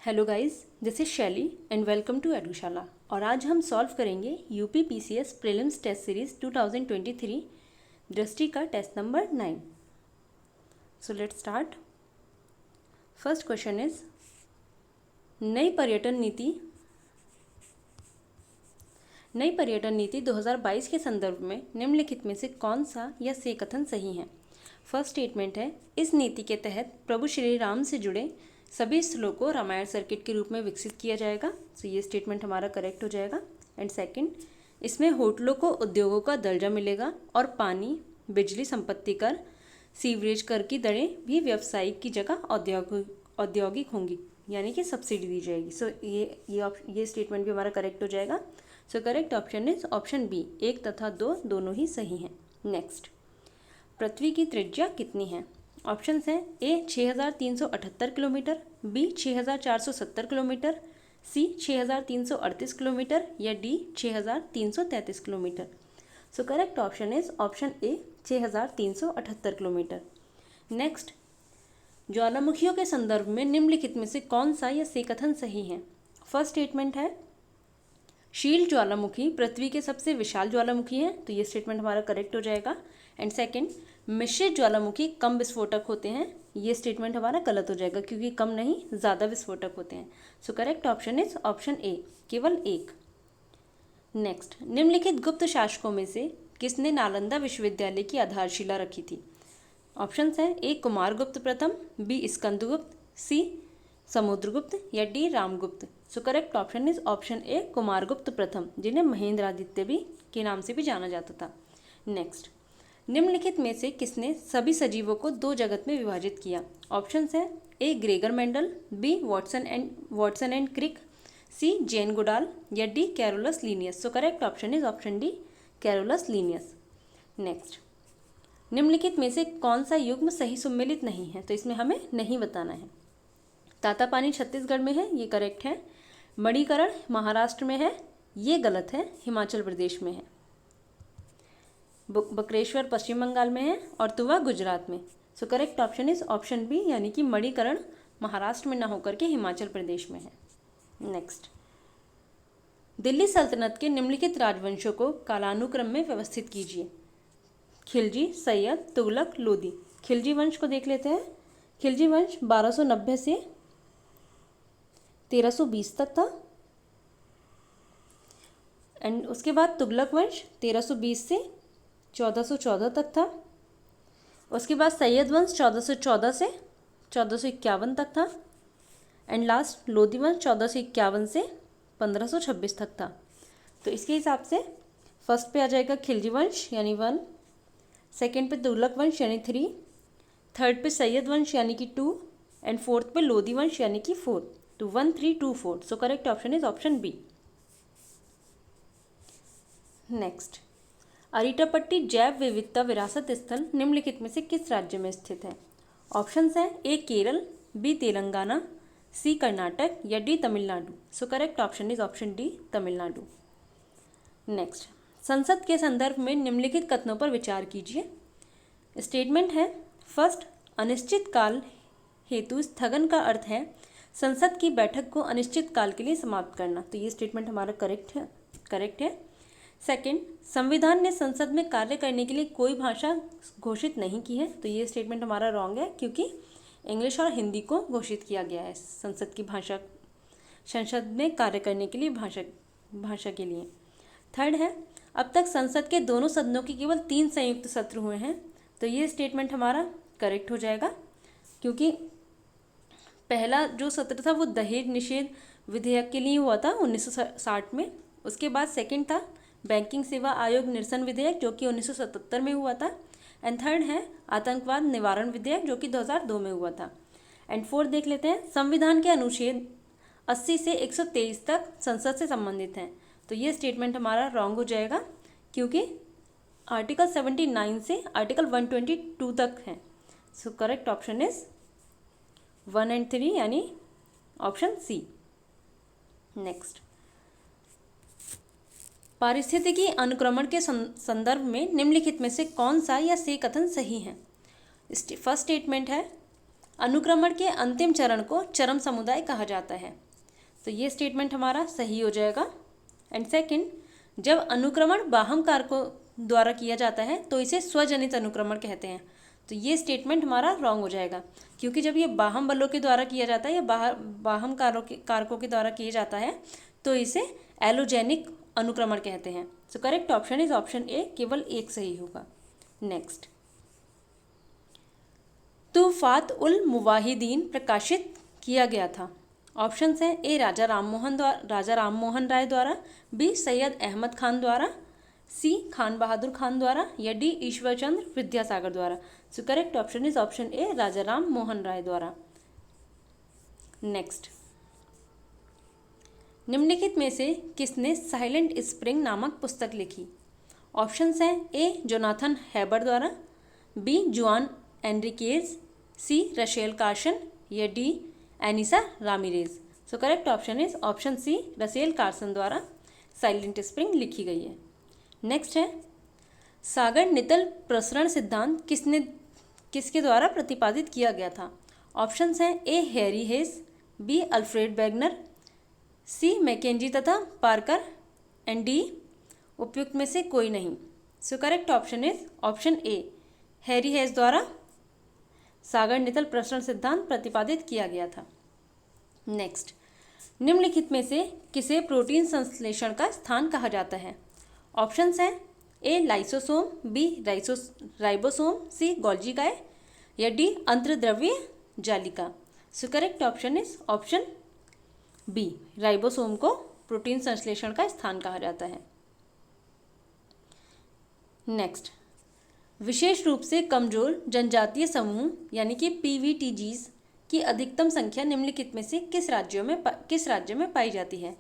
Hello guys, this is Shaili and welcome to Edushala. और आज हम सॉल्व करेंगे UP PCS prelims test series 2023 Drishti का test number 9। So let's start. First question is नई पर्यटन नीति 2022 के संदर्भ में निम्नलिखित में से कौन सा या से कथन सही है। फर्स्ट स्टेटमेंट है, इस नीति के तहत प्रभु श्री राम से जुड़े सभी स्थलों को रामायण सर्किट के रूप में विकसित किया जाएगा। सो ये स्टेटमेंट हमारा करेक्ट हो जाएगा। एंड सेकंड, इसमें होटलों को उद्योगों का दर्जा मिलेगा और पानी, बिजली, संपत्ति कर, सीवरेज कर की दरें भी व्यवसायिक की जगह औद्योगिक होंगी, यानी कि सब्सिडी दी जाएगी। सो ये स्टेटमेंट भी हमारा करेक्ट हो जाएगा। So correct option is option B, 1 तथा 2 दोनों ही सही हैं। नेक्स्ट, पृथ्वी की त्रिज्या कितनी है। ऑप्शंस हैं A 6378 kilometre, B 6470 kilometre, C 6338 kilometre या D 6333 kilometre. So correct option is option A 6378 kilometre. Next, ज्वालामुखियों के संदर्भ में निम्नलिखित में से कौन सा या से कथन सही है। फर्स्ट स्टेटमेंट है, शील ज्वालामुखी पृथ्वी के सबसे विशाल ज्वालामुखी है, तो ये स्टेटमेंट हमारा करेक्ट हो जाएगा। एंड सेकंड, मिश्रित ज्वालामुखी कम विस्फोटक होते हैं, ये स्टेटमेंट हमारा गलत हो जाएगा क्योंकि कम नहीं ज़्यादा विस्फोटक होते हैं। So correct option is option ए, केवल एक। नेक्स्ट, निम्नलिखित गुप्त शासकों में से किसने नालंदा विश्वविद्यालय की आधारशिला रखी थी। ऑप्शंस हैं ए कुमारगुप्त प्रथम, बी स्कंदगुप्त, सी समुद्रगुप्त या D Ramagupta. So correct option is option A Kumaragupta प्रथम, जिन्हें महेंद्रादित्य भी के नाम से भी जाना जाता था। नेक्स्ट, निम्नलिखित में से किसने सभी सजीवों को 2 जगत में विभाजित किया। ऑप्शंस हैं A Gregor Mendel, B Watson and Crick, C Jane Goodall या D Carolus Linnaeus. So correct option is option D Carolus Linnaeus. Next, निम्नलिखित में से कौन सा युग्म सही सुमेलित नहीं है, तो इसमें हमें नहीं बताना है। तातापानी छत्तीसगढ़ में है, ये करेक्ट है। मणिकरण महाराष्ट्र में है, ये गलत है, हिमाचल प्रदेश में है। बकरेश्वर पश्चिम बंगाल में है और तुवा गुजरात में। So correct option is option B, यानी कि मणिकरण महाराष्ट्र में न होकर के हिमाचल प्रदेश में है। नेक्स्ट, दिल्ली सल्तनत के निम्नलिखित राजवंशों को कालानुक्रम में व्यवस्थित कीजिए। खिलजी, सैयद, तुगलक, लोदी। खिलजी वंश को देख लेते हैं। खिलजी वंश 1290 से 1320 तक था। एंड उसके बाद तुगलक वंश 1320 से 1414 तक था। उसके बाद सैयद वंश 1414 से 1451 तक था। एंड लास्ट लोधी वंश 1451 से 1526 तक था। तो इसके हिसाब से फर्स्ट पे आ जाएगा खिलजी वंश यानी 1, सेकेंड पे तुगलक वंश यानी 3, थर्ड पे सैयद वंश यानी कि 2 एंड फोर्थ पे लोधी वंश यानी कि 4। तो 1, 3, 2, 4। So correct option is option B. Next, Arittapatti जैव विविधता विरासत स्थल निम्नलिखित में से किस राज्य में स्थित है। ऑप्शंस हैं ए केरल, बी तेलंगाना, सी कर्नाटक या D Tamil Nadu. So correct option is option D Tamil Nadu. Next, संसद के संदर्भ में निम्नलिखित कथनों पर विचार कीजिए। स्टेटमेंट है, फर्स्ट, अनिश्चित काल हेतु स्थगन का अर्थ है संसद की बैठक को अनिश्चित काल के लिए समाप्त करना, तो ये स्टेटमेंट हमारा करेक्ट है। सेकंड, संविधान ने संसद में कार्य करने के लिए कोई भाषा घोषित नहीं की है, तो ये स्टेटमेंट हमारा रॉन्ग है क्योंकि इंग्लिश और हिंदी को घोषित किया गया है संसद की भाषा, संसद में कार्य करने के लिए भाषा के लिए। थर्ड है, अब तक संसद के दोनों सदनों के केवल 3 संयुक्त सत्र हुए हैं, तो ये स्टेटमेंट हमारा करेक्ट हो जाएगा क्योंकि पहला जो सत्र था वो दहेज निषेध विधेयक के लिए हुआ था 1960 में। उसके बाद सेकंड था बैंकिंग सेवा आयोग निरसन विधेयक जो कि 1977 में हुआ था। एंड थर्ड है आतंकवाद निवारण विधेयक जो कि 2002 में हुआ था। एंड फोर्थ देख लेते हैं, संविधान के अनुच्छेद 80 से 123 तक संसद से संबंधित हैं, तो ये स्टेटमेंट हमारा रॉन्ग हो जाएगा क्योंकि आर्टिकल 79 से आर्टिकल 122 तक है। So correct option is 1 and 3 यानी ऑप्शन सी। नेक्स्ट, पारिस्थितिकी अनुक्रमण के संदर्भ में निम्नलिखित में से कौन सा या से कथन सही है। फर्स्ट स्टेटमेंट है, अनुक्रमण के अंतिम चरण को चरम समुदाय कहा जाता है। तो ये स्टेटमेंट हमारा सही हो जाएगा। एंड सेकंड, जब अनुक्रमण बाह्य कारकों द्वारा किया जाता है तो इसे स्वजनित अनुक्रमण कहते हैं। तो ये स्टेटमेंट हमारा रॉन्ग हो जाएगा, क्योंकि जब ये बाह्य बलों के द्वारा किया जाता है या बाह्य कारकों के द्वारा किया जाता है तो इसे एलोजेनिक अनुक्रमण कहते हैं। So correct option is option ए, केवल एक सही होगा। नेक्स्ट, तुफात उल मुवाहिदीन प्रकाशित किया गया था। ऑप्शंस हैं ए राजा राम मोहन राय द्वारा, बी सैयद अहमद खान द्वारा, सी खान बहादुर खान द्वारा, या डी ईश्वरचंद्र विद्यासागर द्वारा। So correct option is option A, Raja Ram Mohan Roy द्वारा। नेक्स्ट, निम्नलिखित में से किसने साइलेंट स्प्रिंग नामक पुस्तक लिखी? ऑप्शंस हैं ए जोनाथन हैबर द्वारा, B Juan Enriquez, C Rachel Carson, या D Anisa Ramirez. So correct option is option C, Russell Carson द्वारा साइलेंट स्प्रिंग लिखी गई है। नेक्स्ट है, सागर नितल प्रसरण सिद्धांत किसके द्वारा प्रतिपादित किया गया था? ऑप्शंस हैं A Harry Hess, B Alfred Wegener, C Mackenzie तथा पार्कर, एंड डी उपयुक्त में से कोई नहीं। So correct option is option A, Harry Hess द्वारा सागर नितल प्रसरण सिद्धांत प्रतिपादित किया गया था। नेक्स्ट, निम्नलिखित में से किसे प्रोटीन संश्लेषण का स्थान कहा जाता है? ऑप्शंस हैं A lysosome, B ribosome, C Golgi काय, या डी अंतर्द्रव्य जालिका। So correct option is option B, ribosome को प्रोटीन संश्लेषण का स्थान कहा जाता है। नेक्स्ट, विशेष रूप से कमजोर जनजातीय समूह यानी कि पीवीटीजीज की अधिकतम संख्या निम्नलिखित में से किस राज्य में पाई जाती है?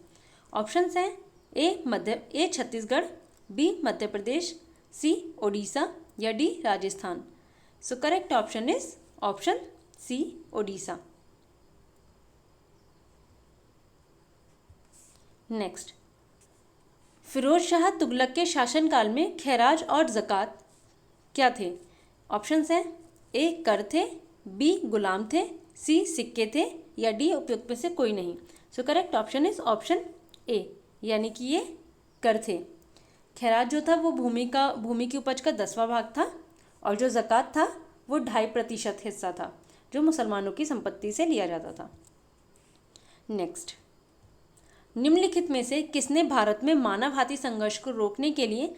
ऑप्शंस हैं A Chhattisgarh, B Madhya Pradesh, C Odisha, या D Rajasthan. So correct option is option C, Odisha. Next, Firoz Shah Tughlaq के शासनकाल में खैराज और ज़कात क्या थे? ऑप्शंस हैं ए कर थे, बी गुलाम थे, सी सिक्के थे, या डी उपयुक्त में से कोई नहीं। So correct option is option ए, यानी कि ये कर थे। खैराज जो था वो भूमि की उपज का 10वां भाग था, और जो ज़कात था वो 2.5% हिस्सा था जो मुसलमानों की संपत्ति से लिया जाता था। नेक्स्ट, निम्नलिखित में से किसने भारत में मानव हाथी संघर्ष को रोकने के लिए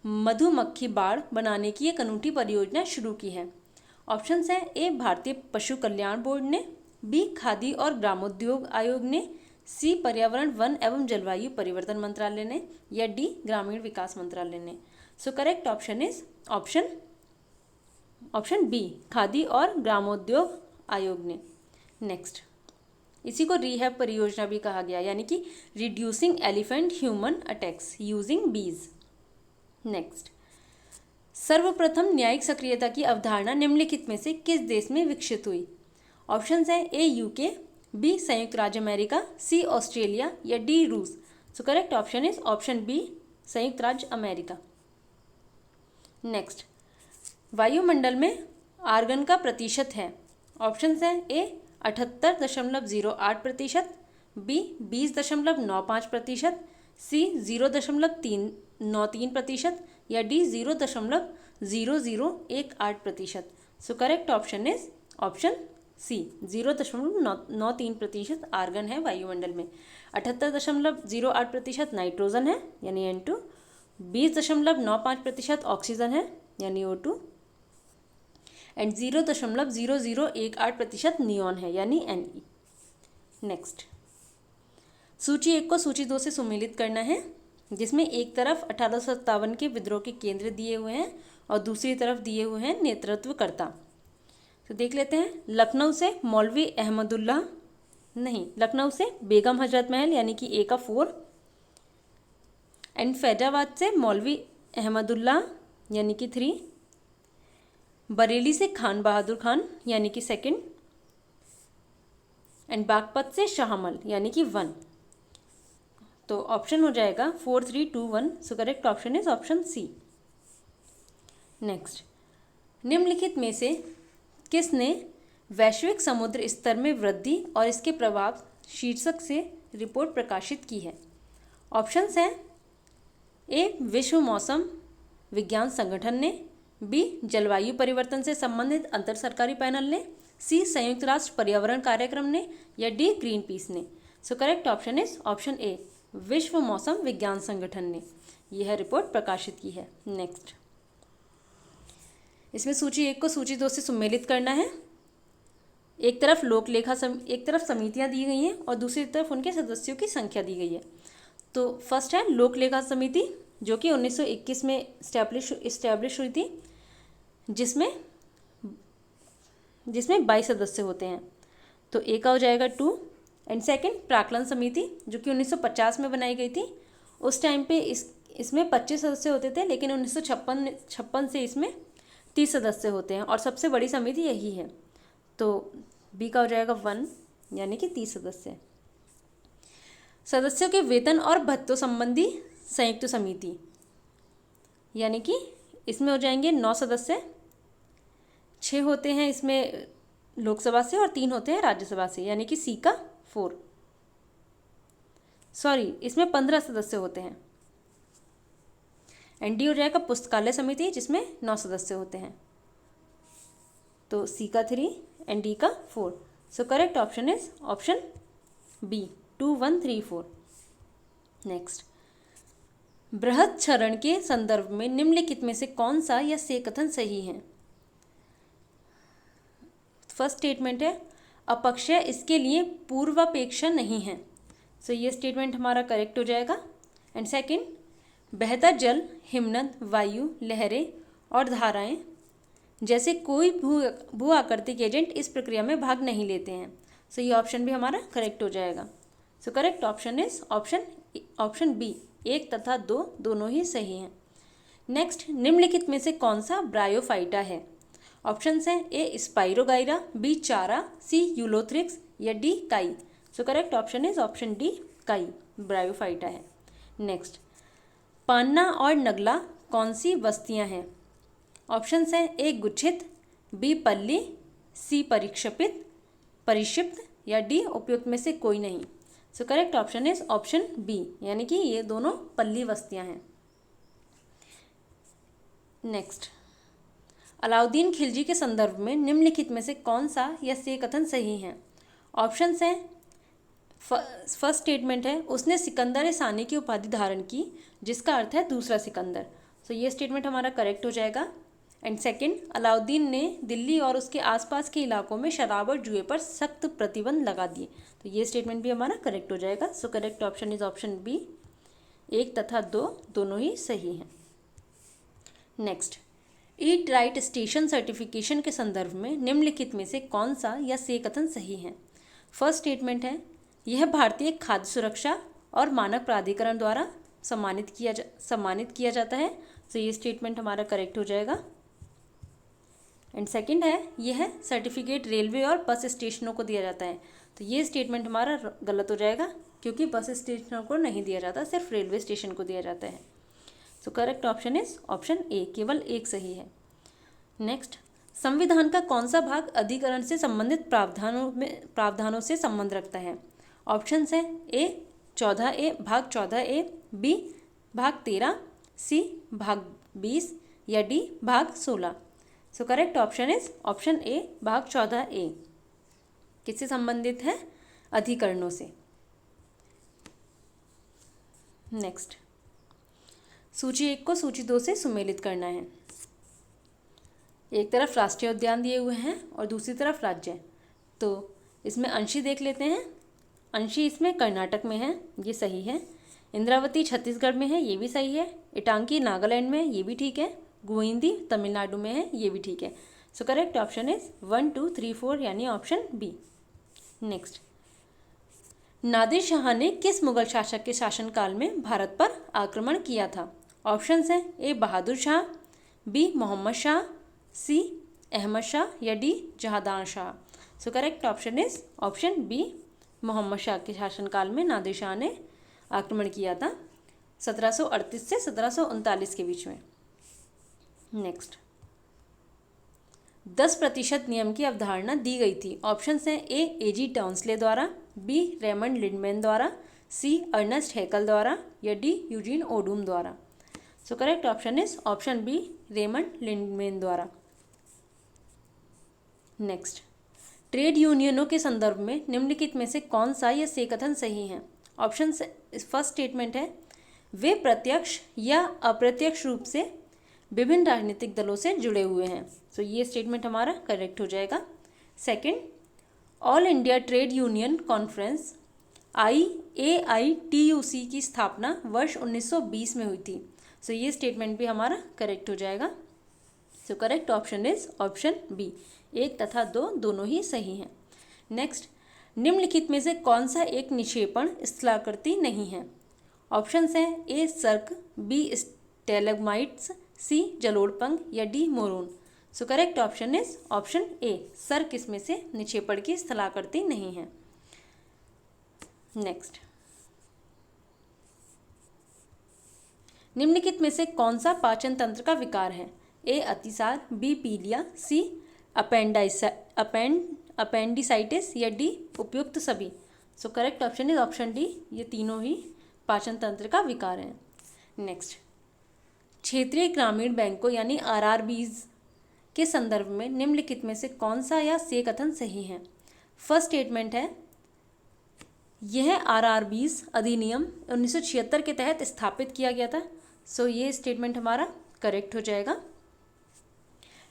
मधुमक्खी बाड़ बनाने की एक अनूठी परियोजना शुरू की है? ऑप्शंस हैं ए भारतीय पशु कल्याण बोर्ड ने, बी खादी और ग्रामोद्योग आयोग ने, सी पर्यावरण वन एवं जलवायु परिवर्तन मंत्रालय ने, या डी ग्रामीण विकास मंत्रालय ने। So correct option is option B, Khadi और ग्रामोद्योग आयोग ने। नेक्स्ट, इसी को रीहैब परियोजना भी कहा गया, यानी कि reducing elephant human attacks using बीज। नेक्स्ट, सर्वप्रथम न्यायिक सक्रियता की अवधारणा निम्नलिखित में से किस देश में विकसित हुई? ऑप्शंस हैं ए यूके, बी संयुक्त राज्य अमेरिका, सी ऑस्ट्रेलिया, या डी रूस। So correct option is option B, संयुक्त राज्य अमेरिका। नेक्स्ट, वायुमंडल में आर्गन का प्रतिशत है? ऑप्शंस हैं ए 78.08%, बी 20.95%, सी 0.393%, या D 0.0018%। So correct option is option C, 0.93% argon है वायुमंडल में, 78.08% नाइट्रोजन है यानी N2, 20.95% ऑक्सीजन है यानी O2, एंड 0.0018% नियॉन है यानी Ne। नेक्स्ट, सूची 1 को सूची 2 से सुमेलित करना है, जिसमें एक तरफ 1857 के विद्रोह के केंद्र दिए हुए हैं और दूसरी तरफ दिए हुए हैं नेतृत्वकर्ता। तो देख लेते हैं। लखनऊ से मौलवी अहमदुल्लाह, नहीं, लखनऊ से बेगम हजरत महल यानी कि ए का 4, एंड फैजाबाद से मौलवी अहमदुल्लाह यानी कि 3, बरेली से खान बहादुर खान यानी कि 2, एंड बागपत से शाहमल यानी कि 1। तो ऑप्शन हो जाएगा 4, 3, 2, 1। So correct option is option C. Next, निम्नलिखित में से किसने वैश्विक समुद्र स्तर में वृद्धि और इसके प्रभाव शीर्षक से रिपोर्ट प्रकाशित की है? ऑप्शंस हैं ए विश्व मौसम विज्ञान संगठन ने, बी जलवायु परिवर्तन से संबंधित अंतर सरकारी पैनल ने, सी संयुक्त राष्ट्र पर्यावरण कार्यक्रम ने, या डी ग्रीन पीस ने। So correct option is option ए विश्व मौसम विज्ञान संगठन ने यह रिपोर्ट प्रकाशित की है। नेक्स्ट, इसमें सूची 1 को सूची 2 से सम्मिलित करना है। एक तरफ समितियां दी गई हैं और दूसरी तरफ उनके सदस्यों की संख्या दी गई है। तो फर्स्ट है लोक लेखा समिति, जो कि 1921 में इस्टेब्लिश हुई थी, जिसमें 22 सदस्य होते हैं। तो ए का हो जाएगा 2। एंड सेकंड प्राक्कलन समिति, जो कि 1950 में बनाई गई थी। उस टाइम पे इसमें 25 सदस्य होते थे, लेकिन 1956 से इसमें 30 सदस्य होते हैं और सबसे बड़ी समिति यही है। तो बी का हो जाएगा 1, यानी कि 30 सदस्य। सदस्यों के वेतन और भत्तों संबंधी संयुक्त समिति, यानी कि इसमें हो जाएंगे 9 सदस्य, 6 होते हैं इसमें लोकसभा से और 3 होते हैं राज्यसभा से, यानी कि सी का 4। सॉरी, इसमें 15 सदस्य होते हैं। एंड डी हो जाएगा पुस्तकालय समिति, जिसमें 9 सदस्य होते हैं। तो सी का 3 एंड डी का 4। So correct option is option B 2, 1, 3, 4। Next, बृहत क्षरण के संदर्भ में निम्नलिखित में से कौन सा या से कथन सही है? फर्स्ट स्टेटमेंट है अपक्षय इसके लिए पूर्वापेक्षा नहीं है। सो ये स्टेटमेंट हमारा करेक्ट हो जाएगा। एंड सेकंड, बहता जल, हिमनद, वायु, लहरें और धाराएं जैसे कोई भू आकृतिक एजेंट इस प्रक्रिया में भाग नहीं लेते हैं। सो ये ऑप्शन भी हमारा करेक्ट हो जाएगा। So correct option is option B 1 तथा 2 दोनों ही सही हैं। नेक्स्ट, निम्नलिखित में से कौन सा ब्रायोफाइटा है? ऑप्शंस हैं ए स्पाइरोगाइरा, बी चारा, सी यूलोथ्रिक्स, या डी काई। सो correct option is option D काई ब्रायोफाइटा है। नेक्स्ट, पान्ना और नगला कौन सी बस्तियां हैं? ऑप्शंस हैं ए गुच्छित, बी पल्ली, सी परिक्षिप्त, या डी उपयुक्त में से कोई नहीं। So correct option is option B, यानी कि ये दोनों पल्ली बस्तियां हैं। नेक्स्ट, अलाउद्दीन खिलजी के संदर्भ में निम्नलिखित में से कौन सा या से कथन सही है? ऑप्शंस हैं फर्स्ट स्टेटमेंट है उसने सिकंदर सानी की उपाधि धारण की, जिसका अर्थ है दूसरा सिकंदर। सो ये स्टेटमेंट हमारा करेक्ट हो जाएगा। एंड सेकंड, अलाउद्दीन ने दिल्ली और उसके आसपास के इलाकों में शराब और जुए पर सख्त प्रतिबंध लगा दिए। तो ये स्टेटमेंट भी हमारा करेक्ट हो जाएगा। So correct option is option B 1 तथा 2 दोनों ही सही हैं। Next, eat right station certification के संदर्भ में निम्नलिखित में से कौन सा या से कथन सही है? फर्स्ट स्टेटमेंट है यह भारतीय खाद्य सुरक्षा और मानक प्राधिकरण द्वारा सम्मानित किया जाता है। तो ये स्टेटमेंट हमारा करेक्ट हो जाएगा। एंड सेकंड है यह सर्टिफिकेट रेलवे और बस स्टेशनों को दिया जाता है। तो ये स्टेटमेंट हमारा गलत हो जाएगा, क्योंकि बस स्टेशनों को नहीं दिया जाता, सिर्फ रेलवे स्टेशन को दिया जाता है। So correct option is option ए, केवल एक सही है। नेक्स्ट, संविधान का कौन सा भाग अधिकरण से संबंधित प्रावधानों से संबंध रखता है? ऑप्शंस हैं ए 14A भाग 14A, बी भाग 13, सी भाग 20, या डी भाग 16। सो करेक्ट ऑप्शन इज ऑप्शन ए भाग 14A। किससे संबंधित है? अधिकरणों से। नेक्स्ट, सूची 1 को सूची 2 से सुमेलित करना है। एक तरफ राष्ट्रीय उद्यान दिए हुए हैं और दूसरी तरफ राज्य। तो इसमें अंशी देख लेते हैं। अंशी इसमें कर्नाटक में है, ये सही है। इंद्रावती छत्तीसगढ़ में है, ये भी सही है। इटांकी नागालैंड में, ये भी ठीक है। गोविंदी तमिलनाडु में है, ये भी ठीक है। सो करेक्ट ऑप्शन इज 1, 2, 3, 4, यानी option B. Next, Nadir Shah ने किस मुगल शासक के शासनकाल में भारत पर आक्रमण किया था? ऑप्शंस हैं A Bahadur Shah, B Mohammad Shah, C Ahmad Shah, या D Jahandar Shah. So correct option is option B, Mohammad Shah के शासनकाल में नादिर शाह ने आक्रमण किया था 1738 से 1739 के बीच में। नेक्स्ट, 10% नियम की अवधारणा दी गई थी? ऑप्शंस हैं A.G. टॉन्सले द्वारा, B. रेमंड लिंडमैन द्वारा, C. अर्नेस्ट हैकल द्वारा या D. यूजीन ओडूम द्वारा। So correct option is option B, Raymond Lindeman द्वारा। नेक्स्ट, ट्रेड यूनियनों के संदर्भ में निम्नलिखित में से कौन सा या से कथन सही है? ऑप्शन फर्स्ट स्टेटमेंट है, वे प्रत्यक्ष या अप्रत्यक्ष रूप से विभिन्न राजनीतिक दलों से जुड़े हुए हैं। सो ये स्टेटमेंट हमारा करेक्ट हो जाएगा। Second, all India trade union conference AITUC की स्थापना वर्ष 1920 में हुई थी। सो ये स्टेटमेंट भी हमारा करेक्ट हो जाएगा। So correct option is option B, 1 तथा 2 दोनों ही सही हैं। नेक्स्ट, निम्नलिखित में से कौन सा एक निक्षेपण स्थलाकृति नहीं है? ऑप्शंस हैं A. SERC, B. स्टेलग्माइट्स, C. जलोढ़ या D. मोरून। So correct option is option A, cirque इसमें से निक्षेपण की स्थलाकृति नहीं है। नेक्स्ट, निम्नलिखित में से कौन सा पाचन तंत्र का विकार है? A. अतिसार, B. पीलिया, C. अपेंडिसाइटिस या D. उपयुक्त सभी। So correct option is option D, ये तीनों ही पाचन तंत्र का विकार हैं। नेक्स्ट, क्षेत्रीय ग्रामीण बैंकों यानी RRBs के संदर्भ में निम्नलिखित में से कौन सा या से कथन सही है? फर्स्ट स्टेटमेंट है, यह RRBs अधिनियम 1976 के तहत स्थापित किया गया था। सो ये स्टेटमेंट हमारा करेक्ट हो जाएगा।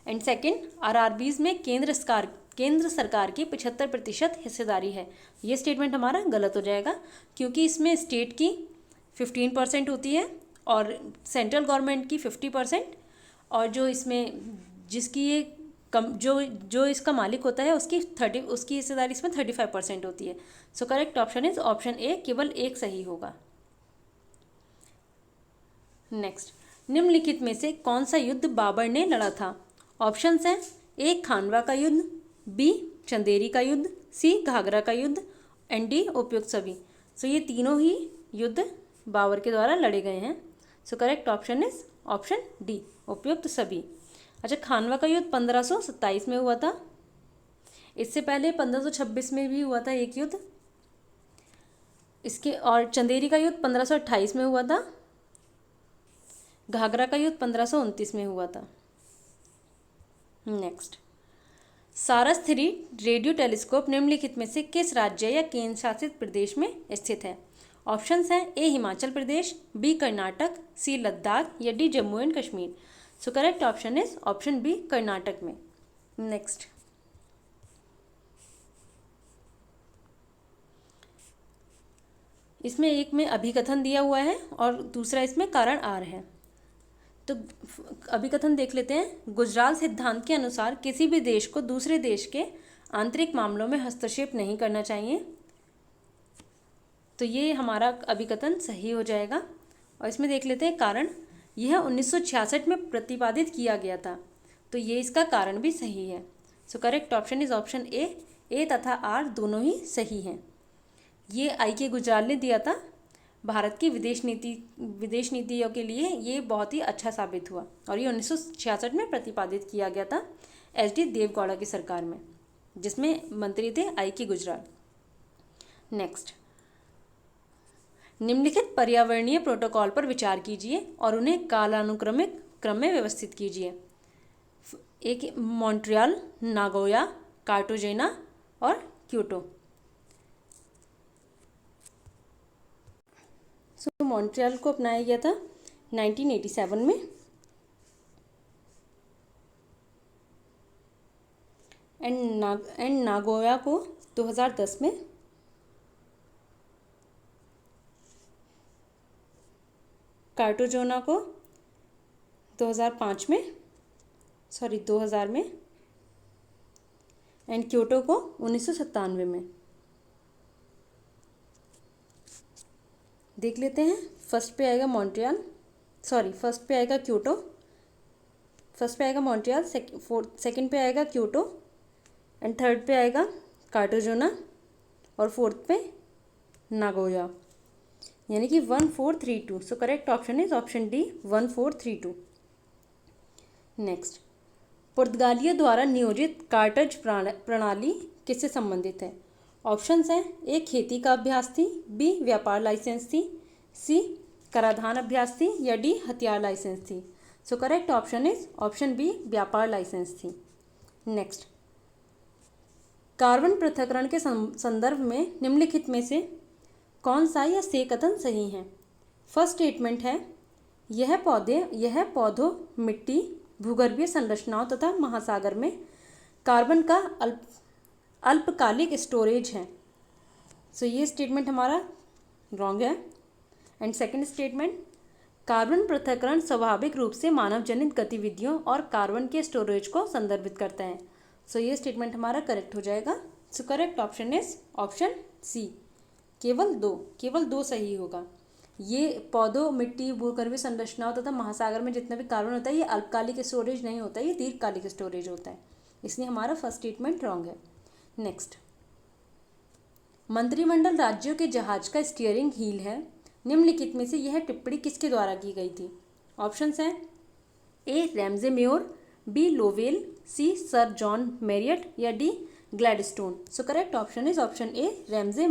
एंड सेकंड, RRBs में केंद्र सरकार की 75% हिस्सेदारी है। ये स्टेटमेंट हमारा गलत हो जाएगा, क्योंकि इसमें स्टेट की 15% होती है और सेंट्रल गवर्नमेंट की 50%, और जो इसमें जिसकी ये जो इसका मालिक होता है उसकी हिस्सेदारी इसमें 35% होती है। So correct option is option ए, केवल एक सही होगा। नेक्स्ट, निम्नलिखित में से कौन सा युद्ध बाबर ने लड़ा था? ऑप्शंस हैं A. खानवा का युद्ध, B. चंदेरी का युद्ध, C. घाघरा का युद्ध एंड D. उपयुक्त सभी। सो ये तीनों ही युद्ध बाबर के द्वारा लड़े गए हैं। So correct option is option D, उपयुक्त सभी। अच्छा, खानवा का युद्ध 1527 में हुआ था। इससे पहले 1526 में भी हुआ था एक युद्ध इसके, और चंदेरी का युद्ध 1528 में हुआ था। घाघरा का युद्ध 1529 में हुआ था। नेक्स्ट, सारस 3 रेडियो टेलीस्कोप निम्नलिखित में से किस राज्य या केंद्र शासित प्रदेश में स्थित है? ऑप्शंस हैं A. Himachal Pradesh, B. Karnataka, C. Ladakh या D. Jammu and Kashmir. So correct option is option B, Karnataka में। नेक्स्ट, इसमें एक में अभिकथन दिया हुआ है और दूसरा इसमें कारण आर है। तो अभिकथन देख लेते हैं। गुजराल सिद्धांत के अनुसार किसी भी देश को दूसरे देश के आंतरिक मामलों में हस्तक्षेप नहीं करना चाहिए। तो ये हमारा अभिकथन सही हो जाएगा। और इसमें देख लेते हैं कारण, यह 1966 में प्रतिपादित किया गया था। तो ये इसका कारण भी सही है। So correct option is option ए तथा आर दोनों ही सही हैं। ये I.K. गुजराल ने दिया था। भारत की विदेश नीतियों के लिए ये बहुत ही अच्छा साबित हुआ और ये 1966 में प्रतिपादित किया गया था HD देवगौड़ा की सरकार में, जिसमें मंत्री थे I.K. गुजराल। नेक्स्ट, निम्नलिखित पर्यावरणीय प्रोटोकॉल पर विचार कीजिए और उन्हें कालानुक्रमिक क्रम में व्यवस्थित कीजिए। एक मॉन्ट्रियल, नागोया, कार्टागेना और क्योटो। सो मॉन्ट्रियल को अपनाया गया था 1987 में एंड नागोया को 2010 में। कार्टागेना को 2000 में एंड क्योटो को 1997 में। देख लेते हैं। फर्स्ट पे आएगा क्योटो, फर्स्ट पे आएगा मॉन्ट्रियल, सेकंड पे आएगा क्योटो एंड थर्ड पे आएगा कार्टागेना और फोर्थ पे नागोया, यानी कि 1432। सो correct option is option D, 1432। Next, पुर्तगालियों द्वारा नियोजित कार्टज प्रणाली किससे संबंधित है? ऑप्शंस हैं, ए खेती का अभ्यास थी, बी व्यापार लाइसेंस थी, सी कराधान अभ्यास थी, या डी हथियार लाइसेंस थी। So correct option is option B व्यापार लाइसेंस थी। नेक्स्ट, कार्बन पृथक्करण के संदर्भ में निम्नलिखित में से कौन सा या से कथन सही है? फर्स्ट स्टेटमेंट है, यह पौधों, मिट्टी, भूगर्भीय संरचनाओं तथा महासागर में कार्बन का अल्पकालिक स्टोरेज है। सो ये स्टेटमेंट हमारा रॉन्ग है। एंड सेकंड स्टेटमेंट, कार्बन पृथक्करण स्वाभाविक रूप से मानव जनित गतिविधियों और कार्बन के स्टोरेज को संदर्भित करता है। सो ये स्टेटमेंट हमारा करेक्ट हो जाएगा। So correct option is option C, केवल दो सही होगा। ये पौधों, मिट्टी, भूगर्भीय संरचनाओं तथा महासागर में जितना भी कार्बन होता है ये अल्पकालिक स्टोरेज नहीं होता है, ये दीर्घकालिक स्टोरेज होता है, इसलिए हमारा फर्स्ट स्टेटमेंट रॉन्ग है। नेक्स्ट, मंत्रिमंडल राज्यों के जहाज का स्टीयरिंग व्हील है, निम्नलिखित में से यह टिप्पणी किसके द्वारा की गई थी? ऑप्शंस हैं, A Ramsay Muir, B Lowell, C sir John Marriott, या D Gladstone. So correct option is option A Ramsay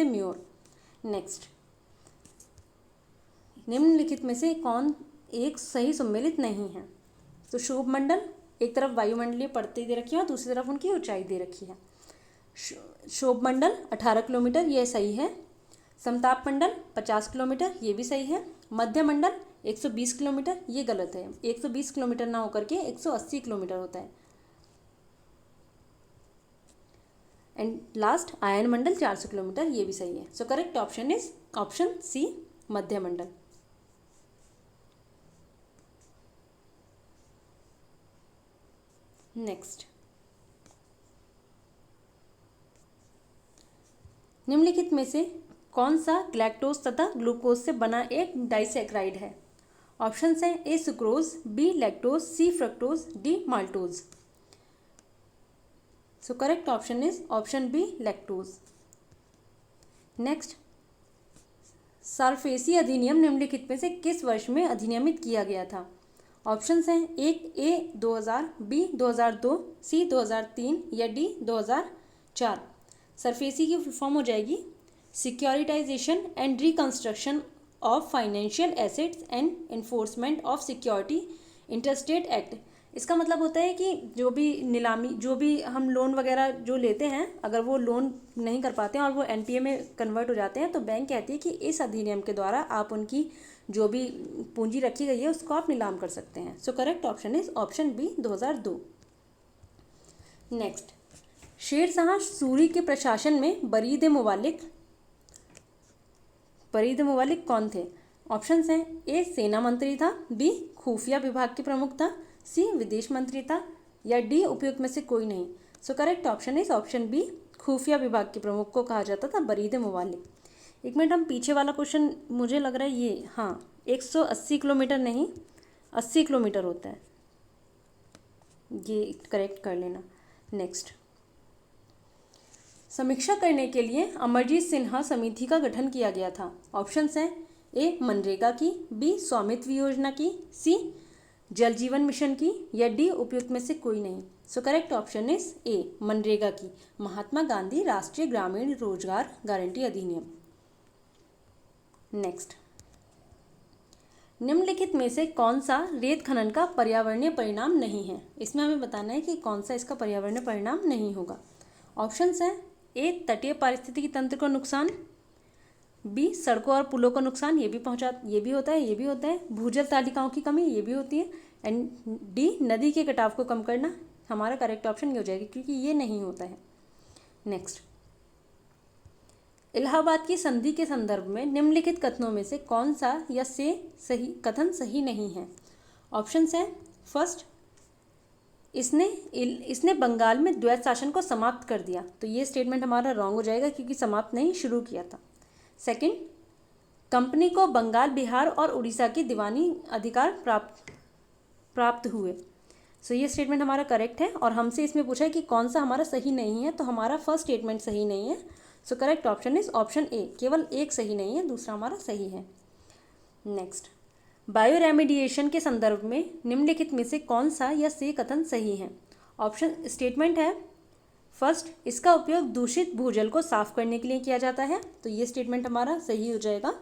Muir. Next, निम्नलिखित में से कौन एक सही सम्मिलित नहीं है? तो शुभ मंडल, एक तरफ वायुमंडलीय परतें दे रखी है और दूसरी तरफ उनकी ऊंचाई दे रखी है। शोभ मंडल 18 किलोमीटर, ये सही है। समताप मंडल 50 किलोमीटर, ये भी सही है। मध्य मंडल 120 किलोमीटर, ये गलत है। 120 किलोमीटर ना होकर के 180 किलोमीटर होता है। एंड लास्ट आयन मंडल 400 किलोमीटर, ये भी सही है। So correct option is option C मध्य मंडल। नेक्स्ट, निम्नलिखित में से कौन सा ग्लैक्टोज तथा ग्लूकोज से बना एक डाइसैकराइड है? ऑप्शंस हैं, A sucrose, B lactose, C fructose, D maltose. So correct option is option B lactose. Next, SARFAESI अधिनियम निम्नलिखित में से किस वर्ष में अधिनियमित किया गया था? ऑप्शंस हैं, एक ए 2000, बी 2002, सी 2003, या डी 2004। सरफेसी की फुल फॉर्म हो जाएगी securitisation and reconstruction of financial assets and enforcement of security interest act. इसका मतलब होता है कि जो भी हम लोन वगैरह जो लेते हैं, अगर वो लोन नहीं कर पाते हैं और वो एनपीए में कन्वर्ट हो जाते हैं, तो बैंक कहती है कि इस अधिनियम के द्वारा आप उनकी जो भी पूंजी रखी गई है उसको आप नीलाम कर सकते हैं। So correct option is option B 2002। Next, Sher Shah Suri के प्रशासन में बरीद मुवालिक कौन थे? ऑप्शंस हैं, ए सेना मंत्री था, बी खुफिया विभाग के प्रमुख था, सी विदेश मंत्री था, या डी उपयुक्त में से कोई नहीं। So correct option is option B खुफिया विभाग के प्रमुख को कहा जाता था बरीद मुवालिक। एक मिनट, हम पीछे वाला क्वेश्चन मुझे लग रहा है ये, हाँ 180 किलोमीटर नहीं 80 किलोमीटर होता है, ये करेक्ट कर लेना। नेक्स्ट, समीक्षा करने के लिए अमरजीत सिन्हा समिति का गठन किया गया था। ऑप्शंस हैं, ए मनरेगा की, बी स्वामित्व योजना की, सी जल जीवन मिशन की, या डी उपयुक्त में से कोई नहीं। So correct option is a MNREGA की, महात्मा गांधी राष्ट्रीय ग्रामीण रोजगार गारंटी अधिनियम। नेक्स्ट, निम्नलिखित में से कौन सा रेत खनन का पर्यावरणीय परिणाम नहीं है? इसमें हमें बताना है कि कौन सा इसका पर्यावरणीय परिणाम नहीं होगा। ऑप्शंस हैं, ए तटीय पारिस्थितिकी तंत्र को नुकसान, बी सड़कों और पुलों को नुकसान, ये भी होता है, भूजल तालिकाओं की कमी, ये भी होती है, एंड डी नदी के कटाव को कम करना। हमारा करेक्ट ऑप्शन ये हो जाएगा क्योंकि ये नहीं होता है। नेक्स्ट, इलाहाबाद की संधि के संदर्भ में निम्नलिखित कथनों में से कौन सा या से सही कथन सही नहीं है? ऑप्शंस हैं, फर्स्ट, इसने बंगाल में द्वैत शासन को समाप्त कर दिया, तो ये स्टेटमेंट हमारा रॉन्ग हो जाएगा क्योंकि समाप्त नहीं शुरू किया था। सेकंड, कंपनी को बंगाल, बिहार और उड़ीसा की दीवानी अधिकार प्राप्त हुए। सो ये स्टेटमेंट हमारा करेक्ट है और हमसे इसमें पूछा है कि कौन सा हमारा सही नहीं है, तो हमारा फर्स्ट स्टेटमेंट सही नहीं है। So correct option is option ए, केवल एक सही नहीं है, दूसरा हमारा सही है। नेक्स्ट, बायो रेमिडिएशन के संदर्भ में निम्नलिखित में से कौन सा या से कथन सही है? ऑप्शन स्टेटमेंट है फर्स्ट, इसका उपयोग दूषित भूजल को साफ करने के लिए किया जाता है, तो ये स्टेटमेंट हमारा सही हो जाएगा।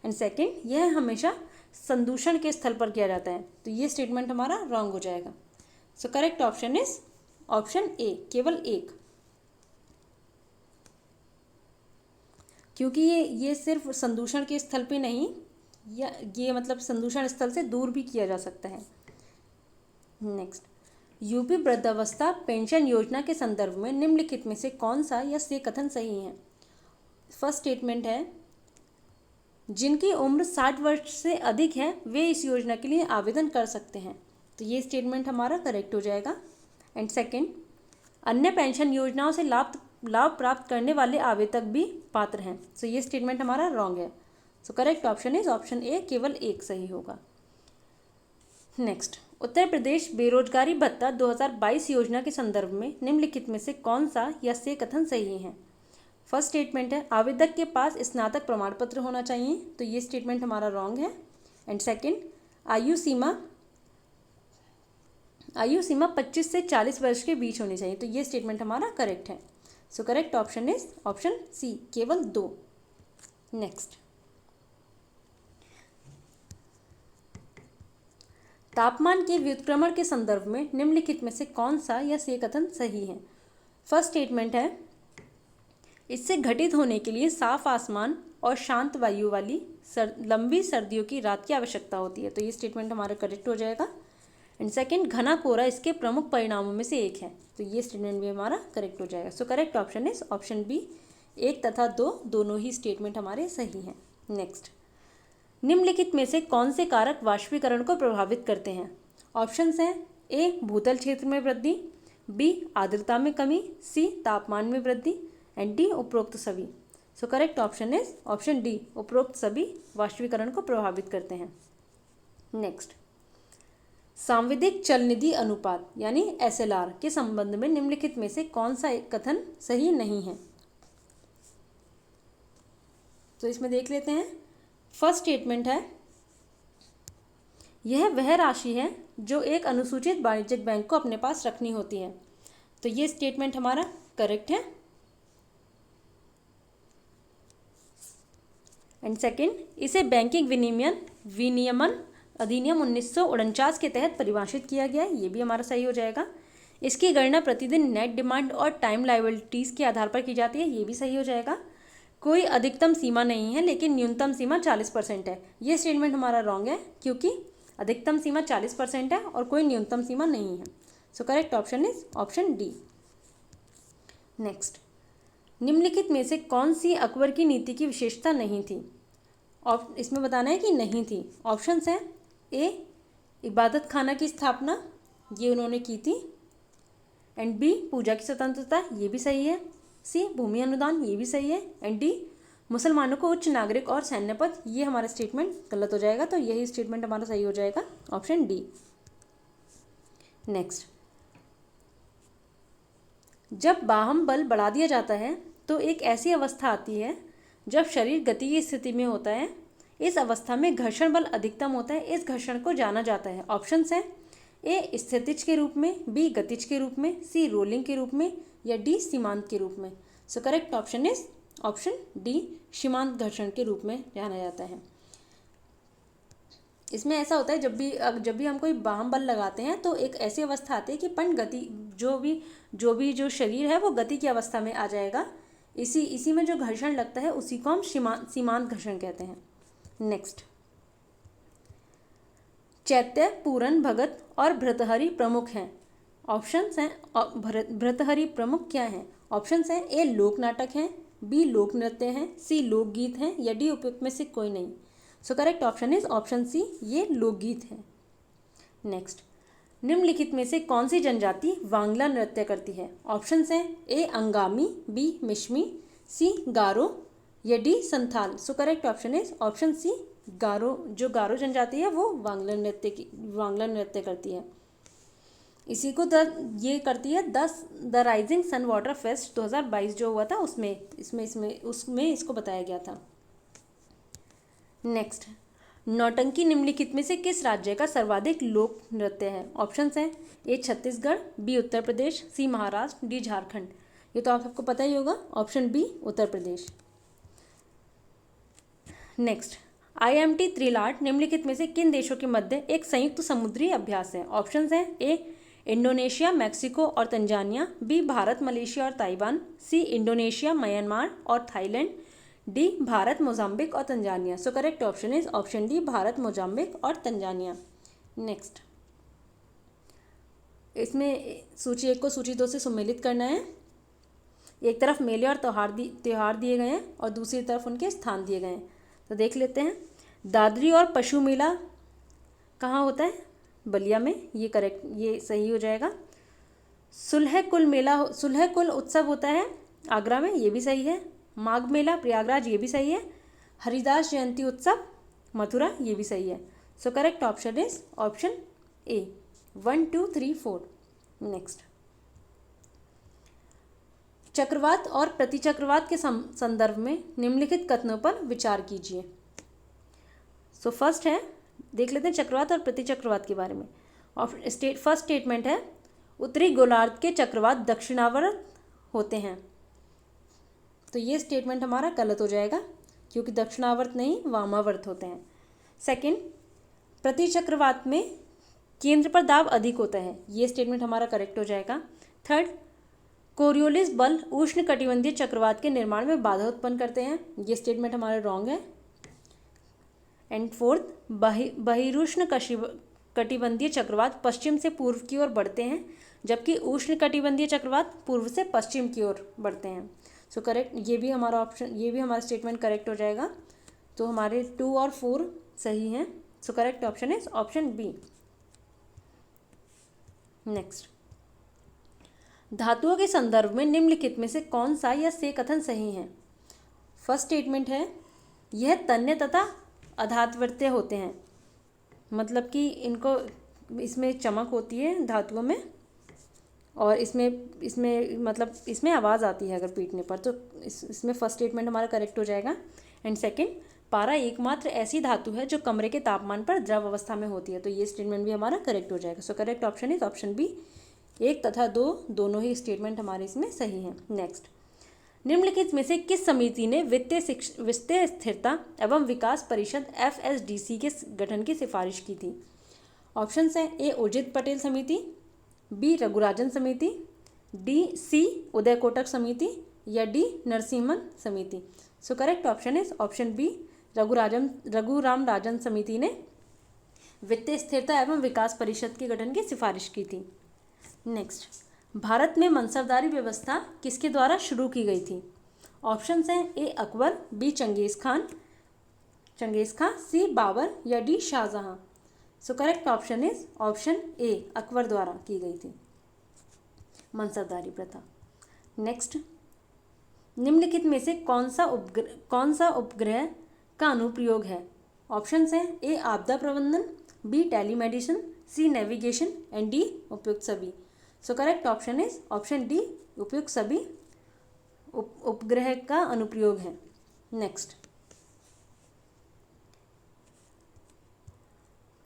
एंड सेकंड, यह हमेशा संदूषण के स्थल पर किया जाता है, तो ये स्टेटमेंट हमारा रॉन्ग हो जाएगा। So correct option is option ए, केवल एक, क्योंकि ये सिर्फ संदूषण के स्थल पे नहीं, या ये मतलब संदूषण स्थल से दूर भी किया जा सकता है। नेक्स्ट, यूपी वृद्धावस्था पेंशन योजना के संदर्भ में निम्नलिखित में से कौन सा या से कथन सही है? फर्स्ट स्टेटमेंट है जिनकी उम्र 60 वर्ष से अधिक है वे इस योजना के लिए आवेदन कर सकते हैं, तो ये स्टेटमेंट हमारा करेक्ट हो जाएगा। एंड सेकंड, अन्य पेंशन योजनाओं से लाभ प्राप्त करने वाले आवेदक भी पात्र हैं, सो ये स्टेटमेंट हमारा रॉन्ग है। So correct option is option ए, केवल एक सही होगा। नेक्स्ट, उत्तर प्रदेश बेरोजगारी भत्ता 2022 योजना के संदर्भ में निम्नलिखित में से कौन सा या से कथन सही है? फर्स्ट स्टेटमेंट है आवेदक के पास स्नातक प्रमाण पत्र होना चाहिए, तो ये स्टेटमेंट हमारा रॉन्ग है। एंड सेकंड, आयु सीमा 25 से 40 वर्ष के बीच होनी चाहिए, तो ये स्टेटमेंट हमारा करेक्ट है। So correct option is option C, केवल 2। नेक्स्ट, तापमान के व्युत्क्रमण के संदर्भ में निम्नलिखित में से कौन सा या से कथन सही है? फर्स्ट स्टेटमेंट है इससे घटित होने के लिए साफ आसमान और शांत वायु वाली लंबी सर्दियों की रात की आवश्यकता होती है, तो ये स्टेटमेंट हमारा करेक्ट हो जाएगा। एंड सेकंड, घना कोहरा इसके प्रमुख परिणामों में से एक है, तो ये स्टेटमेंट भी हमारा करेक्ट हो जाएगा। So correct option is option B, 1 तथा 2 दोनों ही स्टेटमेंट हमारे सही हैं। नेक्स्ट, निम्नलिखित में से कौन से कारक वाष्पीकरण को प्रभावित करते हैं? ऑप्शंस हैं ए, भूतल क्षेत्र में वृद्धि, बी, आर्द्रता में कमी, सी, तापमान में वृद्धि, एंड डी, उपरोक्त सभी। So correct option is option D, उपरोक्त सभी वाष्पीकरण को प्रभावित करते हैं। नेक्स्ट, सांविधिक चलनिधि अनुपात यानी SLR के संबंध में निम्नलिखित में से कौन सा एक कथन सही नहीं है? तो इसमें देख लेते हैं। फर्स्ट स्टेटमेंट है यह वह राशि है जो एक अनुसूचित वाणिज्यिक बैंक को अपने पास रखनी होती है, तो ये स्टेटमेंट हमारा करेक्ट है। एंड सेकंड, इसे बैंकिंग विनियमन अधिनियम 1949 के तहत परिभाषित किया गया है, ये भी हमारा सही हो जाएगा। इसकी गणना प्रतिदिन नेट डिमांड और टाइम लायबिलिटीज़ के आधार पर की जाती है, ये भी सही हो जाएगा। कोई अधिकतम सीमा नहीं है लेकिन न्यूनतम सीमा 40% है, ये स्टेटमेंट हमारा रॉन्ग है, क्योंकि अधिकतम सीमा 40% है और कोई न्यूनतम सीमा नहीं है। So correct option is option D. Next, निम्नलिखित में से कौन सी अकबर की नीति की विशेषता नहीं थी? इसमें बताना है कि नहीं थी। ऑप्शंस हैं ए, इबादत खाना की स्थापना, ये उन्होंने की थी। एंड बी, पूजा की स्वतंत्रता, ये भी सही है। सी, भूमि अनुदान, ये भी सही है। एंड डी, मुसलमानों को उच्च नागरिक और सैन्य पद, ये हमारा स्टेटमेंट गलत हो जाएगा, तो यही स्टेटमेंट हमारा सही हो जाएगा, ऑप्शन डी। नेक्स्ट, जब बाह्य बल बढ़ा दिया जाता है तो एक ऐसी अवस्था आती है जब शरीर गति की स्थिति में होता है, इस अवस्था में घर्षण बल अधिकतम होता है, इस घर्षण को जाना जाता है। ऑप्शंस हैं ए, स्थितिज के रूप में, बी, गतिज के रूप में, सी, रोलिंग के रूप में, या डी, सीमांत के रूप में। So correct option is option D, सीमांत घर्षण के रूप में जाना जाता है। इसमें ऐसा होता है जब भी हम कोई बाह्य बल लगाते हैं तो एक ऐसी अवस्था आती है कि पंड गति जो शरीर है वो गति की अवस्था में आ जाएगा, इसी में जो घर्षण लगता है उसी को हम सीमांत घर्षण कहते हैं। नेक्स्ट, चैत्य, पूरन, भगत और भर्तृहरि प्रमुख हैं। ऑप्शंस हैं भर्तृहरि प्रमुख क्या हैं? ऑप्शंस हैं ए, लोक नाटक हैं, बी, लोक नृत्य हैं, सी, लोकगीत हैं, या डी, उपयुक्त में से कोई नहीं। So correct option is option C, ये लोकगीत हैं। नेक्स्ट, निम्नलिखित में से कौन सी जनजाति वांगला नृत्य करती है? ऑप्शंस हैं A, Angami, B, Mishmi, C, Garo, या D, Santhal. So correct option is option C, Garo. जो गारो जनजाति है वो वांगला नृत्य करती है। इसी को ये करती है the rising sun water fest 2022 जो हुआ था उसमें इसको बताया गया था। नेक्स्ट, नौटंकी निम्नलिखित में से किस राज्य का सर्वाधिक लोक नृत्य है? ऑप्शंस हैं A Chhattisgarh, B Uttar Pradesh, C Maharashtra, D Jharkhand. ये तो आप सबको पता ही होगा, option B Uttar Pradesh. Next, IMT त्रिलाट निम्नलिखित में से किन देशों के मध्य एक संयुक्त समुद्री अभ्यास है? ऑप्शंस हैं ए इंडोनेशिया, मैक्सिको और तंजानिया, बी भारत, मलेशिया और ताइवान, सी इंडोनेशिया, म्यांमार और थाईलैंड, डी भारत, मोजाम्बिक और Tanzania. So correct option is option D Bharat, Mozambique और तंजानिया। नेक्स्ट, इसमें सूची 1 को सूची 2 से सम्मिलित करना है। एक तरफ मेले और त्योहार दिए गए हैं और दूसरी तरफ उनके स्थान दिए गए हैं। तो देख लेते हैं। दादरी और पशु मेला कहाँ होता है? बलिया में। ये करेक्ट, ये सही हो जाएगा। सुलह कुल उत्सव होता है आगरा में, ये भी सही है। माघ मेला प्रयागराज, ये भी सही है। हरिदास जयंती उत्सव मथुरा, ये भी सही है। So correct option is option A 1 2 3 4। Next, चक्रवात और प्रतिचक्रवात के संदर्भ में निम्नलिखित कथनों पर विचार कीजिए। सो फर्स्ट है, देख लेते हैं चक्रवात और प्रतिचक्रवात के बारे में। फर्स्ट स्टेटमेंट है उत्तरी गोलार्ध के चक्रवात दक्षिणावर्त होते हैं। तो ये स्टेटमेंट हमारा गलत हो जाएगा क्योंकि दक्षिणावर्त नहीं वामावर्त होते हैं। सेकंड, प्रतिचक्रवात में केंद्र पर दाब अधिक होता है, ये स्टेटमेंट हमारा करेक्ट हो जाएगा। थर्ड, कोरियोलिस बल उष्ण कटिबंधीय चक्रवात के निर्माण में बाधा उत्पन्न करते हैं, ये स्टेटमेंट हमारा रॉन्ग है। एंड फोर्थ, बहिरुष्ण कटिबंधीय चक्रवात पश्चिम से पूर्व की ओर बढ़ते हैं जबकि उष्ण कटिबंधीय चक्रवात पूर्व से पश्चिम की ओर बढ़ते हैं। सो करेक्ट, ये भी हमारा स्टेटमेंट करेक्ट हो जाएगा। तो हमारे 2 और 4 सही हैं। So correct option is option B. Next, धातुओं के संदर्भ में निम्नलिखित में से कौन सा या से कथन सही है? फर्स्ट स्टेटमेंट है यह तन्य तथा अधात्वर्त्य होते हैं, मतलब कि इसमें चमक होती है धातुओं में और इसमें आवाज़ आती है अगर पीटने पर, तो इसमें फर्स्ट स्टेटमेंट हमारा करेक्ट हो जाएगा। एंड सेकंड, पारा एकमात्र ऐसी धातु है जो कमरे के तापमान पर द्रव अवस्था में होती है, तो ये स्टेटमेंट भी हमारा करेक्ट हो जाएगा। So correct option is option B. 1 तथा 2 दोनों ही स्टेटमेंट हमारे इसमें सही हैं। नेक्स्ट, निम्नलिखित में से किस समिति ने वित्तीय स्थिरता एवं विकास परिषद FSDC के गठन की सिफारिश की थी? ऑप्शंस हैं ए उर्जित पटेल समिति, बी रघुराजन समिति, सी उदय कोटक समिति या डी नरसिम्हन समिति। So correct option is option B, Raghuram Rajan समिति ने वित्तीय स्थिरता एवं विकास परिषद के गठन की सिफारिश की थी। नेक्स्ट, भारत में मनसबदारी व्यवस्था किसके द्वारा शुरू की गई थी? ऑप्शंस हैं A Akbar, B Genghis Khan, C Babur या D Shah Jahan. So correct option is option A, Akbar द्वारा की गई थी मनसबदारी प्रथा। नेक्स्ट, निम्नलिखित में से कौन सा उपग्रह का अनुप्रयोग है? ऑप्शंस हैं ए आपदा प्रबंधन, B telemedicine, C navigation and D उपयुक्त सभी। So correct option is option D, उपयुक्त सभी उपग्रह का अनुप्रयोग है। नेक्स्ट,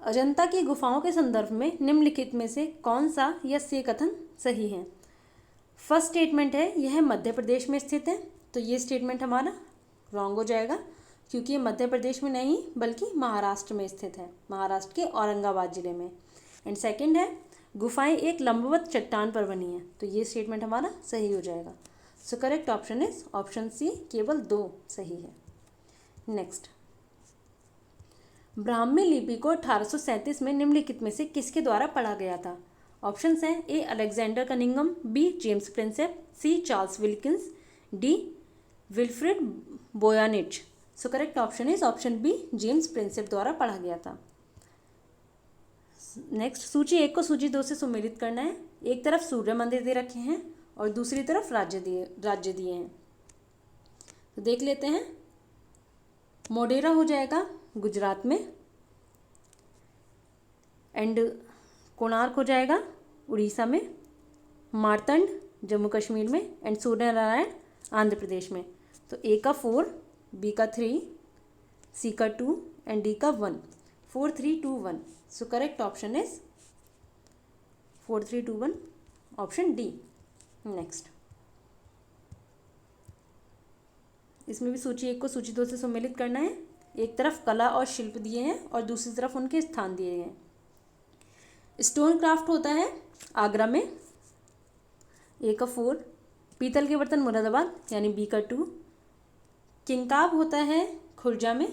अजंता की गुफाओं के संदर्भ में निम्नलिखित में से कौन सा या से कथन सही है? फर्स्ट स्टेटमेंट है यह मध्य प्रदेश में स्थित है, तो ये स्टेटमेंट हमारा रॉन्ग हो जाएगा क्योंकि ये मध्य प्रदेश में नहीं बल्कि महाराष्ट्र में स्थित है, महाराष्ट्र के औरंगाबाद जिले में। एंड सेकंड है गुफाएं एक लंबवत चट्टान पर बनी है, तो ये स्टेटमेंट हमारा सही हो जाएगा। So correct option is option C, केवल 2 सही है। नेक्स्ट, ब्राह्मी लिपि को 1837 में निम्नलिखित में से किसके द्वारा पढ़ा गया था? ऑप्शंस हैं A Alexander Cunningham, B James Prinsep, C Charles Wilkins, D Wilfred Boyanich. So correct option is option B, James Prinsep द्वारा पढ़ा गया था। नेक्स्ट, सूची 1 को सूची 2 से सम्मिलित करना है। एक तरफ सूर्य मंदिर दे रखे हैं और दूसरी तरफ राज्य दिए हैं। तो देख लेते हैं। मोढेरा हो जाएगा गुजरात में, एंड कोणार्क हो जाएगा उड़ीसा में, मारतंड जम्मू कश्मीर में, एंड सूर्य नारायण आंध्र प्रदेश में। तो ए का 4, बी का 3, सी का 2 एंड डी का 1, 4 3 2 1। So correct option is 4 3 2 1, option D. Next, इसमें भी सूची 1 को सूची 2 से सम्मिलित करना है। एक तरफ कला और शिल्प दिए हैं और दूसरी तरफ उनके स्थान दिए हैं। स्टोन क्राफ्ट होता है आगरा में, ए का 4। पीतल के बर्तन मुरादाबाद यानी बी का 2। किंकाब होता है खुर्जा में,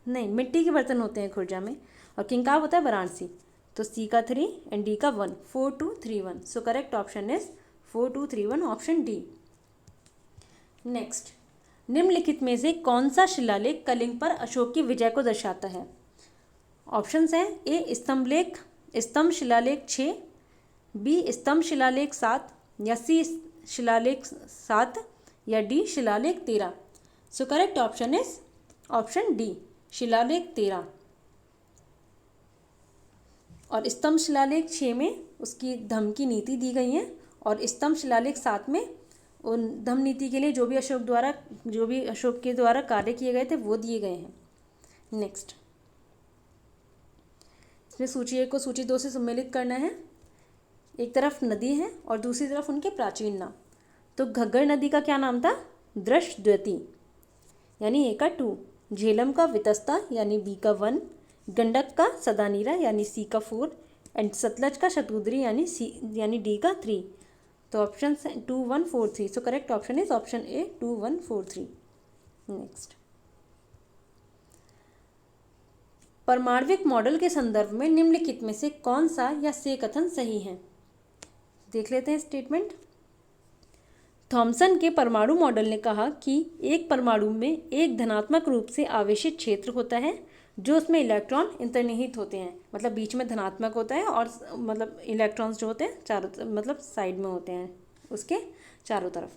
नहीं मिट्टी के बर्तन होते हैं खुर्जा में, और किंकाब होता है वाराणसी, तो सी का 3 एंड डी का 1, 4 2 3 1। So correct option is 4 2 3 1, option D. Next, निम्नलिखित में से कौन सा शिलालेख कलिंग पर अशोक की विजय को दर्शाता है? ऑप्शंस हैं, ए स्तंभ शिलालेख 6, बी स्तंभ शिलालेख 7, या सी शिलालेख 7, या डी शिलालेख 13। सो correct option is option D, शिलालेख 13। और स्तंभ शिलालेख 6 में उसकी धम्म की नीति दी गई है, और स्तंभ शिलालेख 7 में उन धम्म नीति के लिए जो भी अशोक के द्वारा कार्य किए गए थे वो दिए गए हैं। नेक्स्ट, इसमें सूची 1 को सूची 2 से सम्मिलित करना है। एक तरफ नदी है और दूसरी तरफ उनके प्राचीन नाम। तो घग्गर नदी का क्या नाम था? दृष्टद्वती यानी ए का 2। झेलम का वितस्ता यानी बी का 1। गंडक का सदानीरा यानी सी का 4, एंड सतलज का शतुद्री यानी डी का 3। तो option 2 1 4 3। So correct option is option A 2 1 4 3। Next, परमाण्विक मॉडल के संदर्भ में निम्नलिखित में से कौन सा या से कथन सही है? देख लेते हैं स्टेटमेंट। थॉमसन के परमाणु मॉडल ने कहा कि एक परमाणु में एक धनात्मक रूप से आवेशित क्षेत्र होता है जो उसमें इलेक्ट्रॉन अंतर्निहित होते हैं, मतलब बीच में धनात्मक होता है और मतलब इलेक्ट्रॉन्स जो होते हैं चारों मतलब साइड में होते हैं उसके चारों तरफ।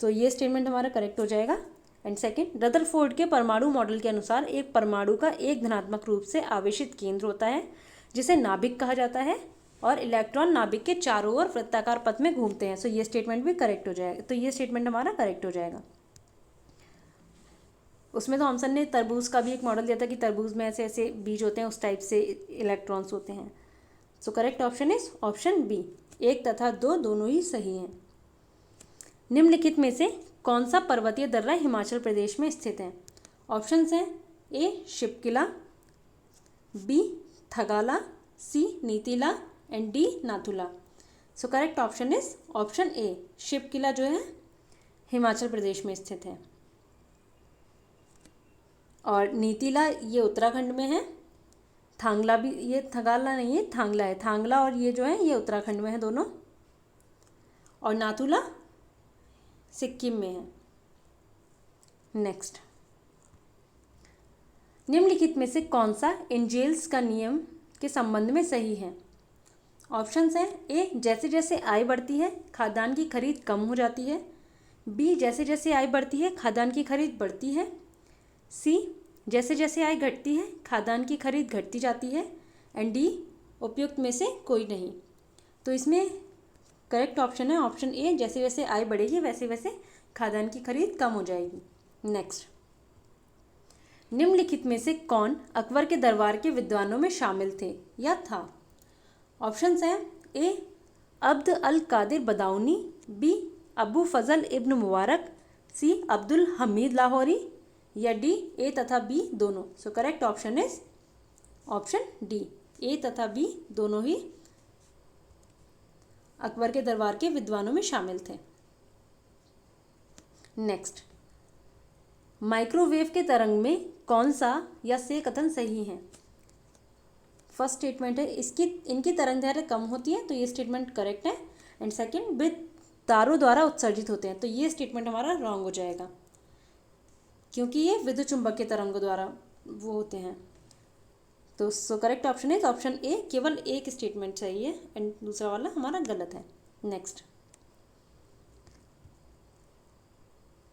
तो ये स्टेटमेंट हमारा करेक्ट हो जाएगा। एंड सेकंड, रदरफोर्ड के परमाणु मॉडल के अनुसार एक परमाणु का एक धनात्मक रूप से आवेशित केंद्र होता है जिसे नाभिक कहा जाता है, और इलेक्ट्रॉन नाभिक के चारों ओर वृत्ताकार पथ में घूमते हैं। सो ये स्टेटमेंट भी करेक्ट हो जाएगा। तो ये स्टेटमेंट हमारा करेक्ट हो जाएगा। उसमें तो थॉमसन ने तरबूज का भी एक मॉडल दिया था कि तरबूज में ऐसे ऐसे बीज होते हैं, उस टाइप से इलेक्ट्रॉन्स होते हैं। So correct option is option B, 1 तथा 2 दोनों ही सही हैं। निम्नलिखित में से कौन सा पर्वतीय दर्रा हिमाचल प्रदेश में स्थित है? ऑप्शंस हैं, A Shivkila, B Thagala, C Nitila, and D Nathula. So correct option is option A, Shivkila जो है हिमाचल प्रदेश में स्थित है, और नीतिला ये उत्तराखंड में है। थांगला भी, ये थगाला नहीं है, थांगला है। थांगला और ये जो है ये उत्तराखंड में है दोनों, और नाथुला सिक्किम में है। नेक्स्ट, निम्नलिखित में से कौन सा एंजेल्स का नियम के संबंध में सही है? ऑप्शंस हैं, ए जैसे जैसे आय बढ़ती है खाद्यान्न की खरीद कम हो जाती है, बी जैसे जैसे आय बढ़ती है खाद्यान्न की खरीद बढ़ती है, सी जैसे जैसे आय घटती है खाद्यान्न की खरीद घटती जाती है, एंड डी उपयुक्त में से कोई नहीं। तो इसमें करेक्ट ऑप्शन है ऑप्शन ए, जैसे जैसे आय बढ़ेगी वैसे वैसे खाद्यान्न की खरीद कम हो जाएगी। नेक्स्ट, निम्नलिखित में से कौन अकबर के दरबार के विद्वानों में शामिल थे या था? ऑप्शंस हैं, A Abd al Qadir Badauni, B Abu Fazl ibn Mubarak, C Abdul Hamid Lahori, या डी ए तथा बी दोनों। So correct option is option D, A तथा बी दोनों ही अकबर के दरबार के विद्वानों में शामिल थे। नेक्स्ट, माइक्रोवेव के तरंग में कौन सा या से कथन सही है? फर्स्ट स्टेटमेंट है इनकी तरंगदैर्घ्य कम होती है, तो ये स्टेटमेंट करेक्ट है। एंड सेकंड, वे तारों द्वारा उत्सर्जित होते हैं, तो ये स्टेटमेंट हमारा रॉन्ग हो जाएगा क्योंकि ये विद्युत चुंबकीय तरंगों द्वारा वो होते हैं। तो सो करेक्ट ऑप्शन इज ऑप्शन ए, केवल एक स्टेटमेंट सही है एंड दूसरा वाला हमारा गलत है। नेक्स्ट,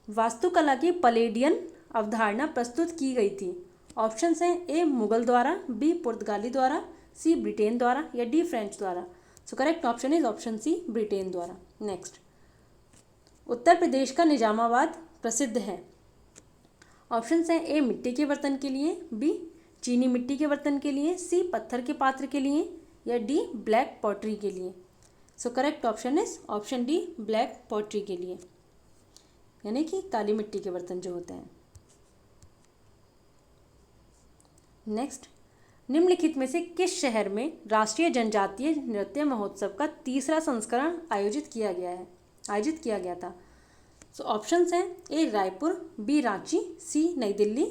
वास्तुकला की पलेडियन अवधारणा प्रस्तुत की गई थी। ऑप्शंस हैं, ए मुगल द्वारा, बी पुर्तगाली द्वारा, सी ब्रिटेन द्वारा, या डी फ्रेंच द्वारा। So correct option is option C, Britain द्वारा। नेक्स्ट, उत्तर प्रदेश का निजामाबाद प्रसिद्ध है। ऑप्शन है ए मिट्टी के बर्तन के लिए, बी चीनी मिट्टी के बर्तन के लिए, सी पत्थर के पात्र के लिए, या डी ब्लैक पॉटरी के लिए। सो correct option is option D black pottery के लिए, यानी कि काली मिट्टी के बर्तन जो होते हैं। नेक्स्ट, निम्नलिखित में से किस शहर में राष्ट्रीय जनजातीय नृत्य महोत्सव का तीसरा संस्करण आयोजित किया गया था। सो ऑप्शंस हैं ए रायपुर, बी रांची, सी नई Delhi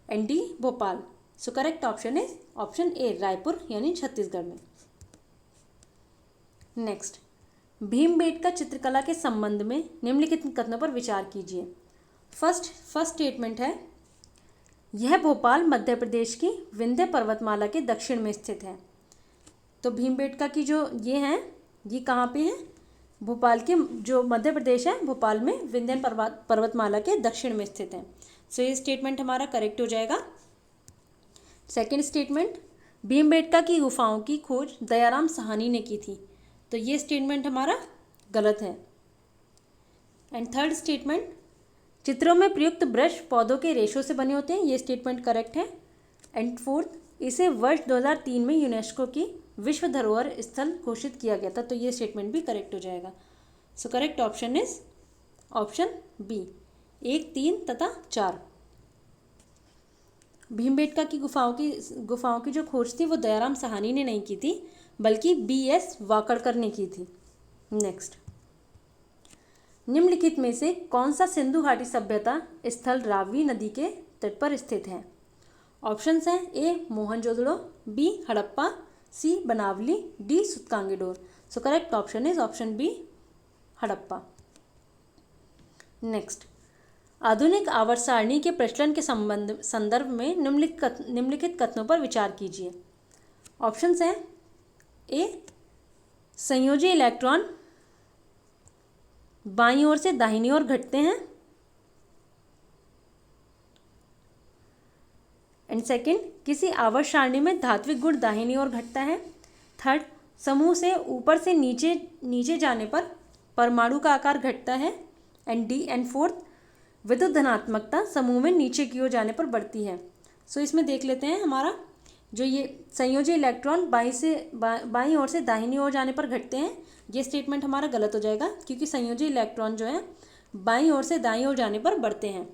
and D Bhopal. So correct option is option ए रायपुर यानी छत्तीसगढ़ में। नेक्स्ट, भीमबेटका चित्रकला के संबंध में निम्नलिखित कथनों पर विचार कीजिए। फर्स्ट स्टेटमेंट है, यह भोपाल मध्य प्रदेश की विंध्य पर्वतमाला के दक्षिण में स्थित है। तो भीमबेटका की जो ये हैं, ये कहाँ पे है? भोपाल के जो मध्य प्रदेश है, भोपाल में विंध्य पर्वतमाला के दक्षिण में स्थित है। सो ये स्टेटमेंट हमारा करेक्ट हो जाएगा। सेकंड स्टेटमेंट, भीमबेटका की गुफाओं की खोज दयाराम साहनी ने की थी। तो ये स्टेटमेंट हमारा गलत है। एंड थर्ड स्टेटमेंट, चित्रों में प्रयुक्त ब्रश पौधों के रेशों से बने होते हैं। ये स्टेटमेंट करेक्ट है। एंड फोर्थ, इसे वर्ष 2003 में यूनेस्को की विश्व धरोहर स्थल घोषित किया गया था। तो ये स्टेटमेंट भी करेक्ट हो जाएगा। So correct option is option B 1, 3 तथा 4। भीमबेटका की गुफाओं की जो खोज थी वो दयाराम साहनी ने नहीं की थी, बल्कि BS वाकड़कर ने की थी। नेक्स्ट, निम्नलिखित में से कौन सा सिंधु घाटी सभ्यता स्थल रावी नदी के तट पर स्थित है? ऑप्शंस हैं A Mohenjodaro, B Harappa, C Banawali, D Sutkagendor. So correct option is option B Harappa. Next, आधुनिक आवर्त सारणी के प्रचलन के संदर्भ में निम्नलिखित कथनों पर विचार कीजिए। ऑप्शंस हैं ए संयोजी इलेक्ट्रॉन बाईं ओर से दाहिनी ओर घटते हैं। एंड सेकंड, किसी आवर्त सारणी में धात्विक गुण दाहिनी ओर घटता है। थर्ड, समूह से ऊपर से नीचे जाने पर परमाणु का आकार घटता है। एंड फोर्थ, विद्युत धनात्मकता समूह में नीचे की ओर जाने पर बढ़ती है। सो इसमें देख लेते हैं, हमारा जो ये संयोजी इलेक्ट्रॉन बाईं ओर से दाहिनी ओर जाने पर घटते हैं, ये स्टेटमेंट हमारा गलत हो जाएगा, क्योंकि संयोजी इलेक्ट्रॉन जो है बाईं ओर से दाईं ओर जाने पर बढ़ते हैं।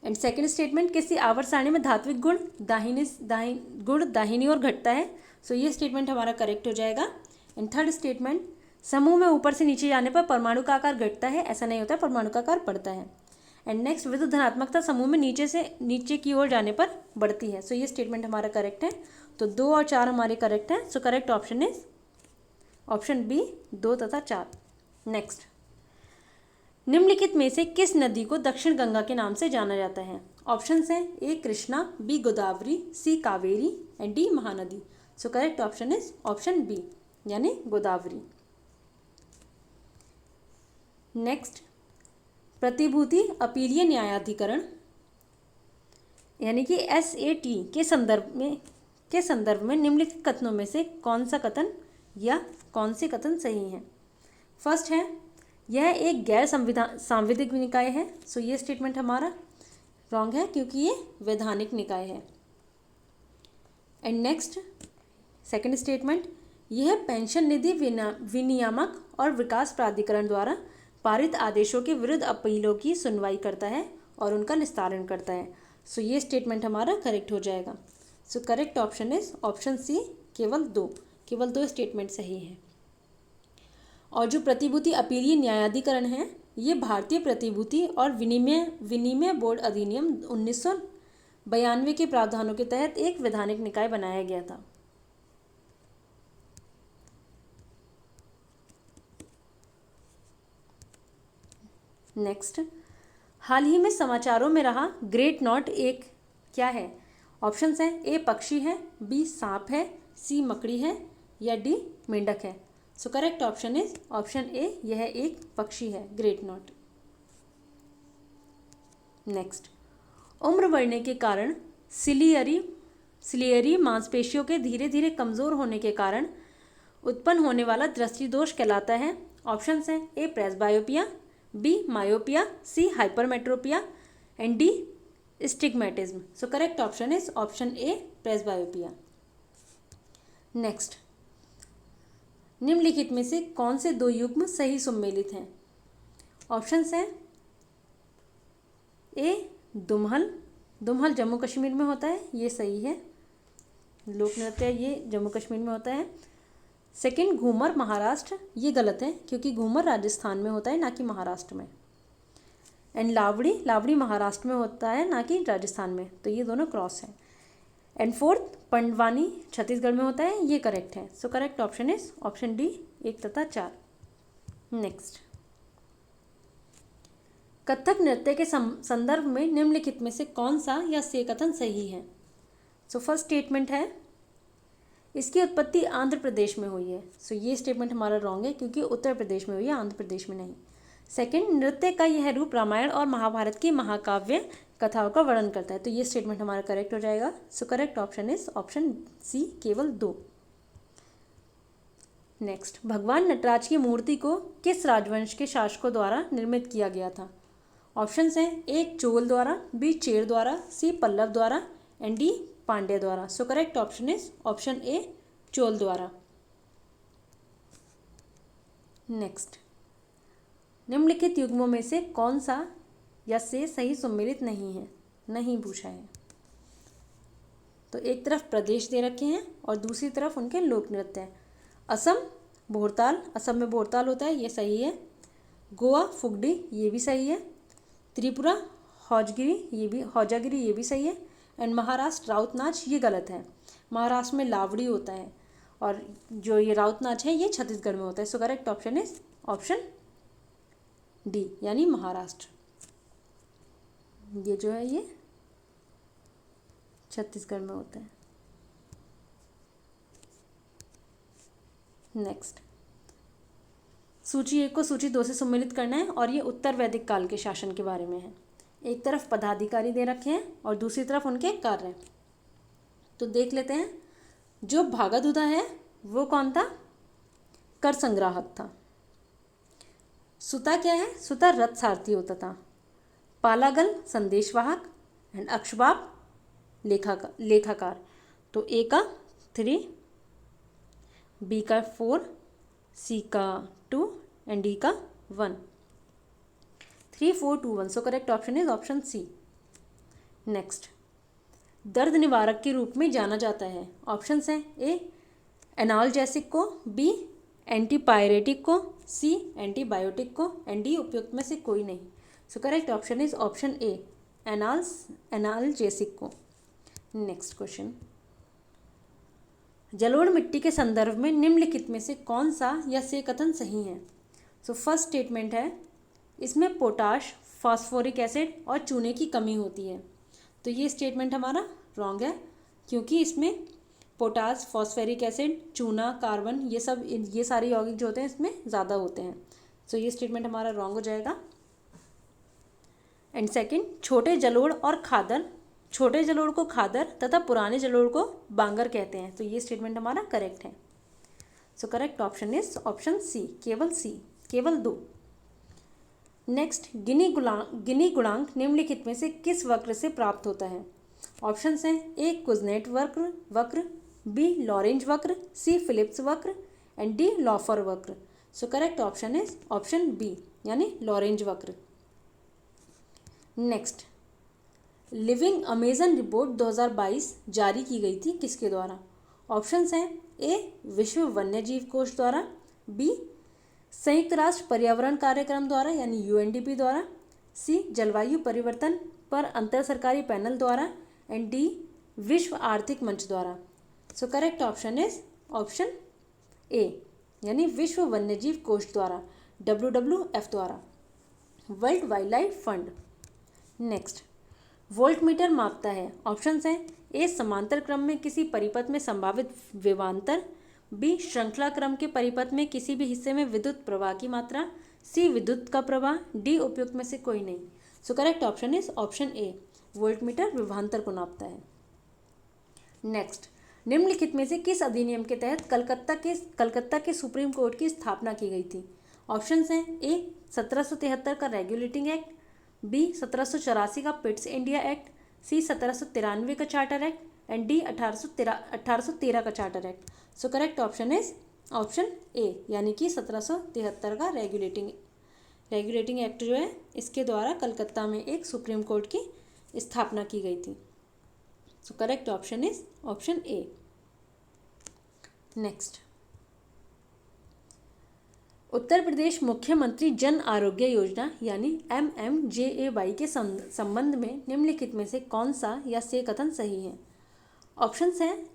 एंड सेकंड स्टेटमेंट, किसी आवर्त सारणी में धात्विक गुण दाहिनी ओर घटता है। सो ये स्टेटमेंट हमारा करेक्ट हो जाएगा। एंड थर्ड स्टेटमेंट, समूह में ऊपर से नीचे जाने पर परमाणु का आकार घटता है, ऐसा नहीं होता है, परमाणु का आकार बढ़ता है। एंड नेक्स्ट, विद्युत धनात्मकता समूह में नीचे की ओर जाने पर बढ़ती है। सो ये स्टेटमेंट हमारा करेक्ट है। तो 2 और 4 हमारे करेक्ट हैं। So correct option is option B 2 तथा 4। नेक्स्ट, निम्नलिखित में से किस नदी को दक्षिण गंगा के नाम से जाना जाता है? ऑप्शंस हैं A Krishna, B Godavari, C Kaveri and D Mahanadi. So correct option is option B यानी गोदावरी। नेक्स्ट, प्रतिभूति अपीलीय न्यायाधिकरण यानी कि SAT के संदर्भ में निम्नलिखित कथनों में से कौन सा कथन या कौन से कथन सही हैं? फर्स्ट है, यह एक गैर सांविधिक निकाय है। सो ये स्टेटमेंट हमारा रॉन्ग है, क्योंकि ये वैधानिक निकाय है। एंड नेक्स्ट, सेकंड स्टेटमेंट, यह पेंशन निधि विनियामक और विकास प्राधिकरण द्वारा पारित आदेशों के विरुद्ध अपीलों की सुनवाई करता है और उनका निस्तारण करता है। सो ये स्टेटमेंट हमारा करेक्ट हो जाएगा। So correct option is option C केवल दो स्टेटमेंट सही है। और जो प्रतिभूति अपीलीय न्यायाधिकरण है, ये भारतीय प्रतिभूति और विनिमय बोर्ड अधिनियम 1992 के प्रावधानों के तहत एक वैधानिक निकाय बनाया गया था। नेक्स्ट, हाल ही में समाचारों में रहा ग्रेट नॉट एक क्या है? ऑप्शंस हैं ए पक्षी है, बी सांप है, सी मकड़ी है या डी मेंढक है। So correct option is option ए, यह एक पक्षी है, ग्रेट नॉट। नेक्स्ट, उम्र बढ़ने के कारण सिलियरी मांसपेशियों के धीरे धीरे कमज़ोर होने के कारण उत्पन्न होने वाला दृष्टि दोष कहलाता है। ऑप्शंस हैं A presbyopia, B myopia, C hypermetropia and D astigmatism. So correct option is option A presbyopia. Next, निम्नलिखित में से कौन से दो युग्म सही सुमेलित हैं? ऑप्शंस हैं ए दुम्हल, दुम्हल जम्मू कश्मीर में होता है, ये सही है, लोक नृत्य ये जम्मू कश्मीर में होता है। सेकंड घूमर महाराष्ट्र, ये गलत है क्योंकि घूमर राजस्थान में होता है ना कि महाराष्ट्र में। एंड लावड़ी, लावड़ी महाराष्ट्र में होता है ना कि राजस्थान में, तो ये दोनों क्रॉस हैं। एंड फोर्थ पंडवानी छत्तीसगढ़ में होता है, ये करेक्ट है। So correct option is option D 1 तथा 4। नेक्स्ट, कथक नृत्य के संदर्भ में निम्नलिखित में से कौन सा या से कथन सही है? सो फर्स्ट स्टेटमेंट है इसकी उत्पत्ति आंध्र प्रदेश में हुई है। सो ये स्टेटमेंट हमारा रॉन्ग है क्योंकि उत्तर प्रदेश में हुई है, आंध्र प्रदेश में नहीं। सेकंड, नृत्य का यह रूप रामायण और महाभारत की महाकाव्य कथाओं का वर्णन करता है, तो ये स्टेटमेंट हमारा करेक्ट हो जाएगा। So correct option is option C केवल 2। नेक्स्ट, भगवान नटराज की मूर्ति को किस राजवंश के शासकों द्वारा निर्मित किया गया था? ऑप्शंस हैं ए चोल द्वारा, बी चेर द्वारा, सी पल्लव द्वारा एंड डी पांड्य द्वारा। So correct option is option ए चोल द्वारा। नेक्स्ट, निम्नलिखित युग्मों में से कौन सा या से सही सुमेलित नहीं है? नहीं पूछा है। तो एक तरफ प्रदेश दे रखे हैं और दूसरी तरफ उनके लोक नृत्य हैं। असम भोरताल, असम में भोरताल होता है, ये सही है। गोवा फुगडी, ये भी सही है। त्रिपुरा हौजगिरी, ये भी हौजागिरी, ये भी सही है। एंड महाराष्ट्र राउत नाच, ये गलत है। महाराष्ट्र में लावड़ी होता है और जो ये राउत नाच है ये छत्तीसगढ़ में होता है। So correct option is option D यानी महाराष्ट्र। ये जो है ये छत्तीसगढ़ में होता है। नेक्स्ट, सूची 1 को सूची 2 से सम्मिलित करना है और ये उत्तर वैदिक काल के शासन के बारे में है। एक तरफ पदाधिकारी दे रखे हैं और दूसरी तरफ उनके कार्य। तो देख लेते हैं, जो भागादुदा है वो कौन था? कर संग्राहक था। सुता क्या है? सुता रथ सारथी होता था। पालागल संदेशवाहक एंड अक्षबाब लेखाकार। तो ए का 3, बी का 4, सी का 2 एंड डी का 1। 3 4 2 1। So correct option is option C. Next, दर्द निवारक के रूप में जाना जाता है। ऑप्शंस हैं ए एनाल्जेसिक को, बी एंटीपायरेटिक को, सी एंटीबायोटिक को एंड डी उपयुक्त में से कोई नहीं। So correct option is option A analgesic को। नेक्स्ट क्वेश्चन, जलोढ़ मिट्टी के संदर्भ में निम्नलिखित में से कौन सा या से कथन सही है? सो फर्स्ट स्टेटमेंट है इसमें पोटाश, फास्फोरिक एसिड और चूने की कमी होती है। तो ये स्टेटमेंट हमारा रॉन्ग है क्योंकि इसमें पोटाश, फॉस्फेरिक एसिड, चूना, कार्बन ये सारे यौगिक जो होते हैं इसमें ज़्यादा होते हैं। सो ये स्टेटमेंट हमारा रॉन्ग हो जाएगा। एंड सेकंड, छोटे जलोढ़ और खादर, छोटे जलोढ़ को खादर तथा पुराने जलोढ़ को बांगर कहते हैं। तो ये स्टेटमेंट हमारा करेक्ट है। So correct option is option C केवल 2। नेक्स्ट, गिनी गुणांक निम्नलिखित में से किस वक्र से प्राप्त होता है? ऑप्शंस हैं ए कुजनेट वक्र, बी लॉरेंज वक्र, सी फिलिप्स वक्र एंड डी लॉफर वक्र। So correct option is option B यानी लॉरेंज वक्र। नेक्स्ट, लिविंग अमेजन रिपोर्ट 2022 जारी की गई थी किसके द्वारा? ऑप्शंस हैं ए विश्व वन्यजीव कोष द्वारा, बी संयुक्त राष्ट्र पर्यावरण कार्यक्रम द्वारा यानी यूएनडीपी द्वारा, सी जलवायु परिवर्तन पर अंतर सरकारी पैनल द्वारा एंड डी विश्व आर्थिक मंच द्वारा। So correct option is option ए यानी विश्व वन्यजीव कोष द्वारा, WWF द्वारा, world wild life fund. Next, voltmeter मापता है। ऑप्शंस हैं ए समांतर क्रम में किसी परिपथ में संभावित विभवांतर, बी श्रृंखला क्रम के परिपथ में किसी भी हिस्से में विद्युत प्रवाह की मात्रा, सी विद्युत का प्रवाह, डी उपयुक्त में से कोई नहीं। So correct option is option A voltmeter विभवांतर को नापता है। नेक्स्ट, निम्नलिखित में से किस अधिनियम के तहत कलकत्ता के सुप्रीम कोर्ट की स्थापना की गई थी? ऑप्शंस हैं ए 1773 का रेगुलेटिंग एक्ट, बी 1784 का पिट्स इंडिया एक्ट, सी 1793 का चार्टर एक्ट एंड डी 1813 का charter act. So correct option is option ए, यानी कि 1773 का रेगुलेटिंग एक्ट जो है, इसके द्वारा कलकत्ता में एक सुप्रीम कोर्ट की स्थापना की गई थी। So correct option is option A. Next, Uttar Pradesh मुख्यमंत्री जन आरोग्य योजना यानी MMJAY के संबंध में निम्नलिखित में से कौन सा या से कथन सही है? ऑप्शंस हैं,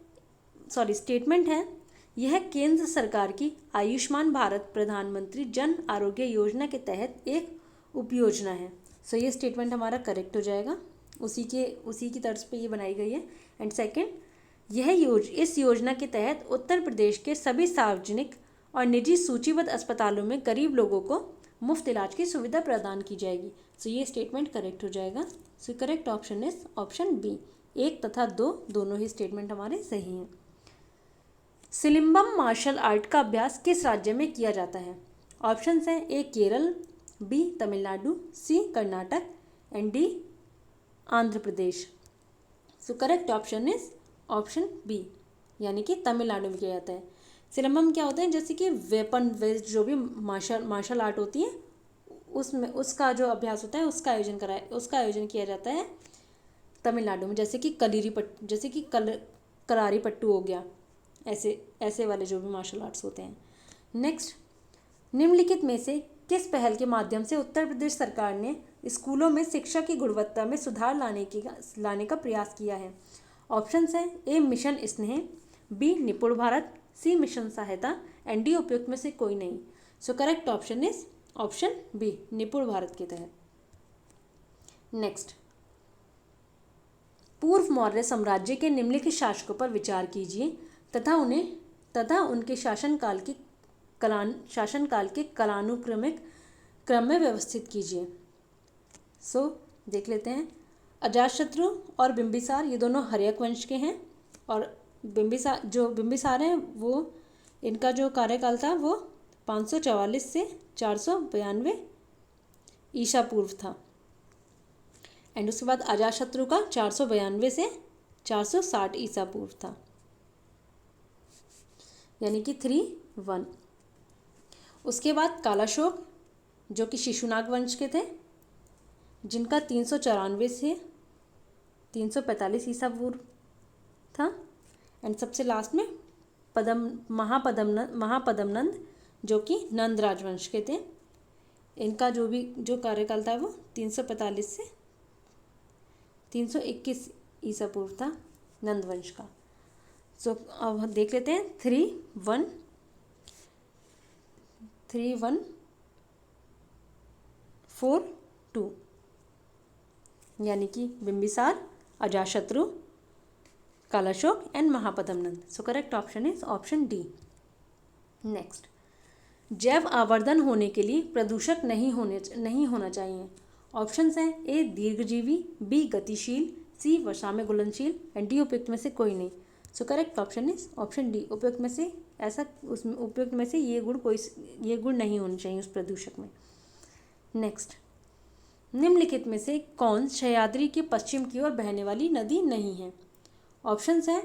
स्टेटमेंट है, यह केंद्र सरकार की आयुष्मान भारत प्रधानमंत्री जन आरोग्य योजना के तहत एक उपयोजना है। सो ये स्टेटमेंट हमारा करेक्ट हो जाएगा, उसी की तर्ज पे ये बनाई गई है। एंड सेकंड, इस योजना के तहत उत्तर प्रदेश के सभी सार्वजनिक और निजी सूचीबद्ध अस्पतालों में गरीब लोगों को मुफ्त इलाज की सुविधा प्रदान की जाएगी। सो ये स्टेटमेंट करेक्ट हो जाएगा। So correct option is option B. 1 तथा 2 दोनों ही स्टेटमेंट हमारे सही हैं। सिलिम्बम मार्शल आर्ट का अभ्यास किस राज्य में किया जाता है? ऑप्शंस हैं, A Kerala, B Tamil Nadu, C Karnataka and D Andhra Pradesh. So correct option is option B, यानी कि तमिलनाडु में किया जाता है। सिलम्बम क्या होता है? जैसे कि वेपन बेस्ड जो भी मार्शल आर्ट होती है, उसमें उसका जो अभ्यास होता है उसका आयोजन किया जाता है तमिलनाडु में। जैसे कि करारी पट्टू हो गया, ऐसे वाले जो भी मार्शल आर्ट्स होते हैं। नेक्स्ट, निम्नलिखित में से किस पहल के माध्यम से उत्तर प्रदेश सरकार ने स्कूलों में शिक्षा की गुणवत्ता में सुधार लाने का प्रयास किया है? ऑप्शंस हैं, ए mission Sneh, B Nipun Bharat, C mission सहायता एंड डी उपयुक्त में से कोई नहीं। So correct option is option B, Nipun Bharat के तहत। नेक्स्ट, पूर्व मौर्य साम्राज्य के निम्नलिखित शासकों पर विचार कीजिए तथा उनके शासनकाल के कालानुक्रमिक क्रम में व्यवस्थित कीजिए। सो देख लेते हैं। अजातशत्रु और बिंबिसार ये दोनों हर्यक वंश के हैं, और बिंबिसार हैं वो, इनका जो कार्यकाल था वो 544 से 492 ईसा पूर्व था। एंड उसके बाद अजातशत्रु का 492 से 460 ईसा पूर्व था, यानी कि 3-1। उसके बाद कालाशोक जो कि शिशुनाग वंश के थे, जिनका 394 से 345 ईसा पूर्व था। एंड सबसे लास्ट में महापद्मनंद जो कि नंद राजवंश के थे, इनका जो कार्यकाल था वो 345 से 321 ईसा पूर्व था, नंद वंश का। सो अब हम देख लेते हैं 3-1 4-2, यानी कि Bimbisara, Ajatashatru, Kalashoka and Mahapadmananda. So correct option is option D. Next, जैव आवर्धन होने के लिए प्रदूषक नहीं होना चाहिए। ऑप्शंस हैं, ए दीर्घजीवी, बी गतिशील, सी वर्षा में घुलनशील एंड डी उपयुक्त में से कोई नहीं। So correct option is option D. उपयुक्त में से ये गुण नहीं होने चाहिए उस प्रदूषक में। नेक्स्ट, निम्नलिखित में से कौन सह्याद्री के पश्चिम की ओर बहने वाली नदी नहीं है? ऑप्शंस हैं,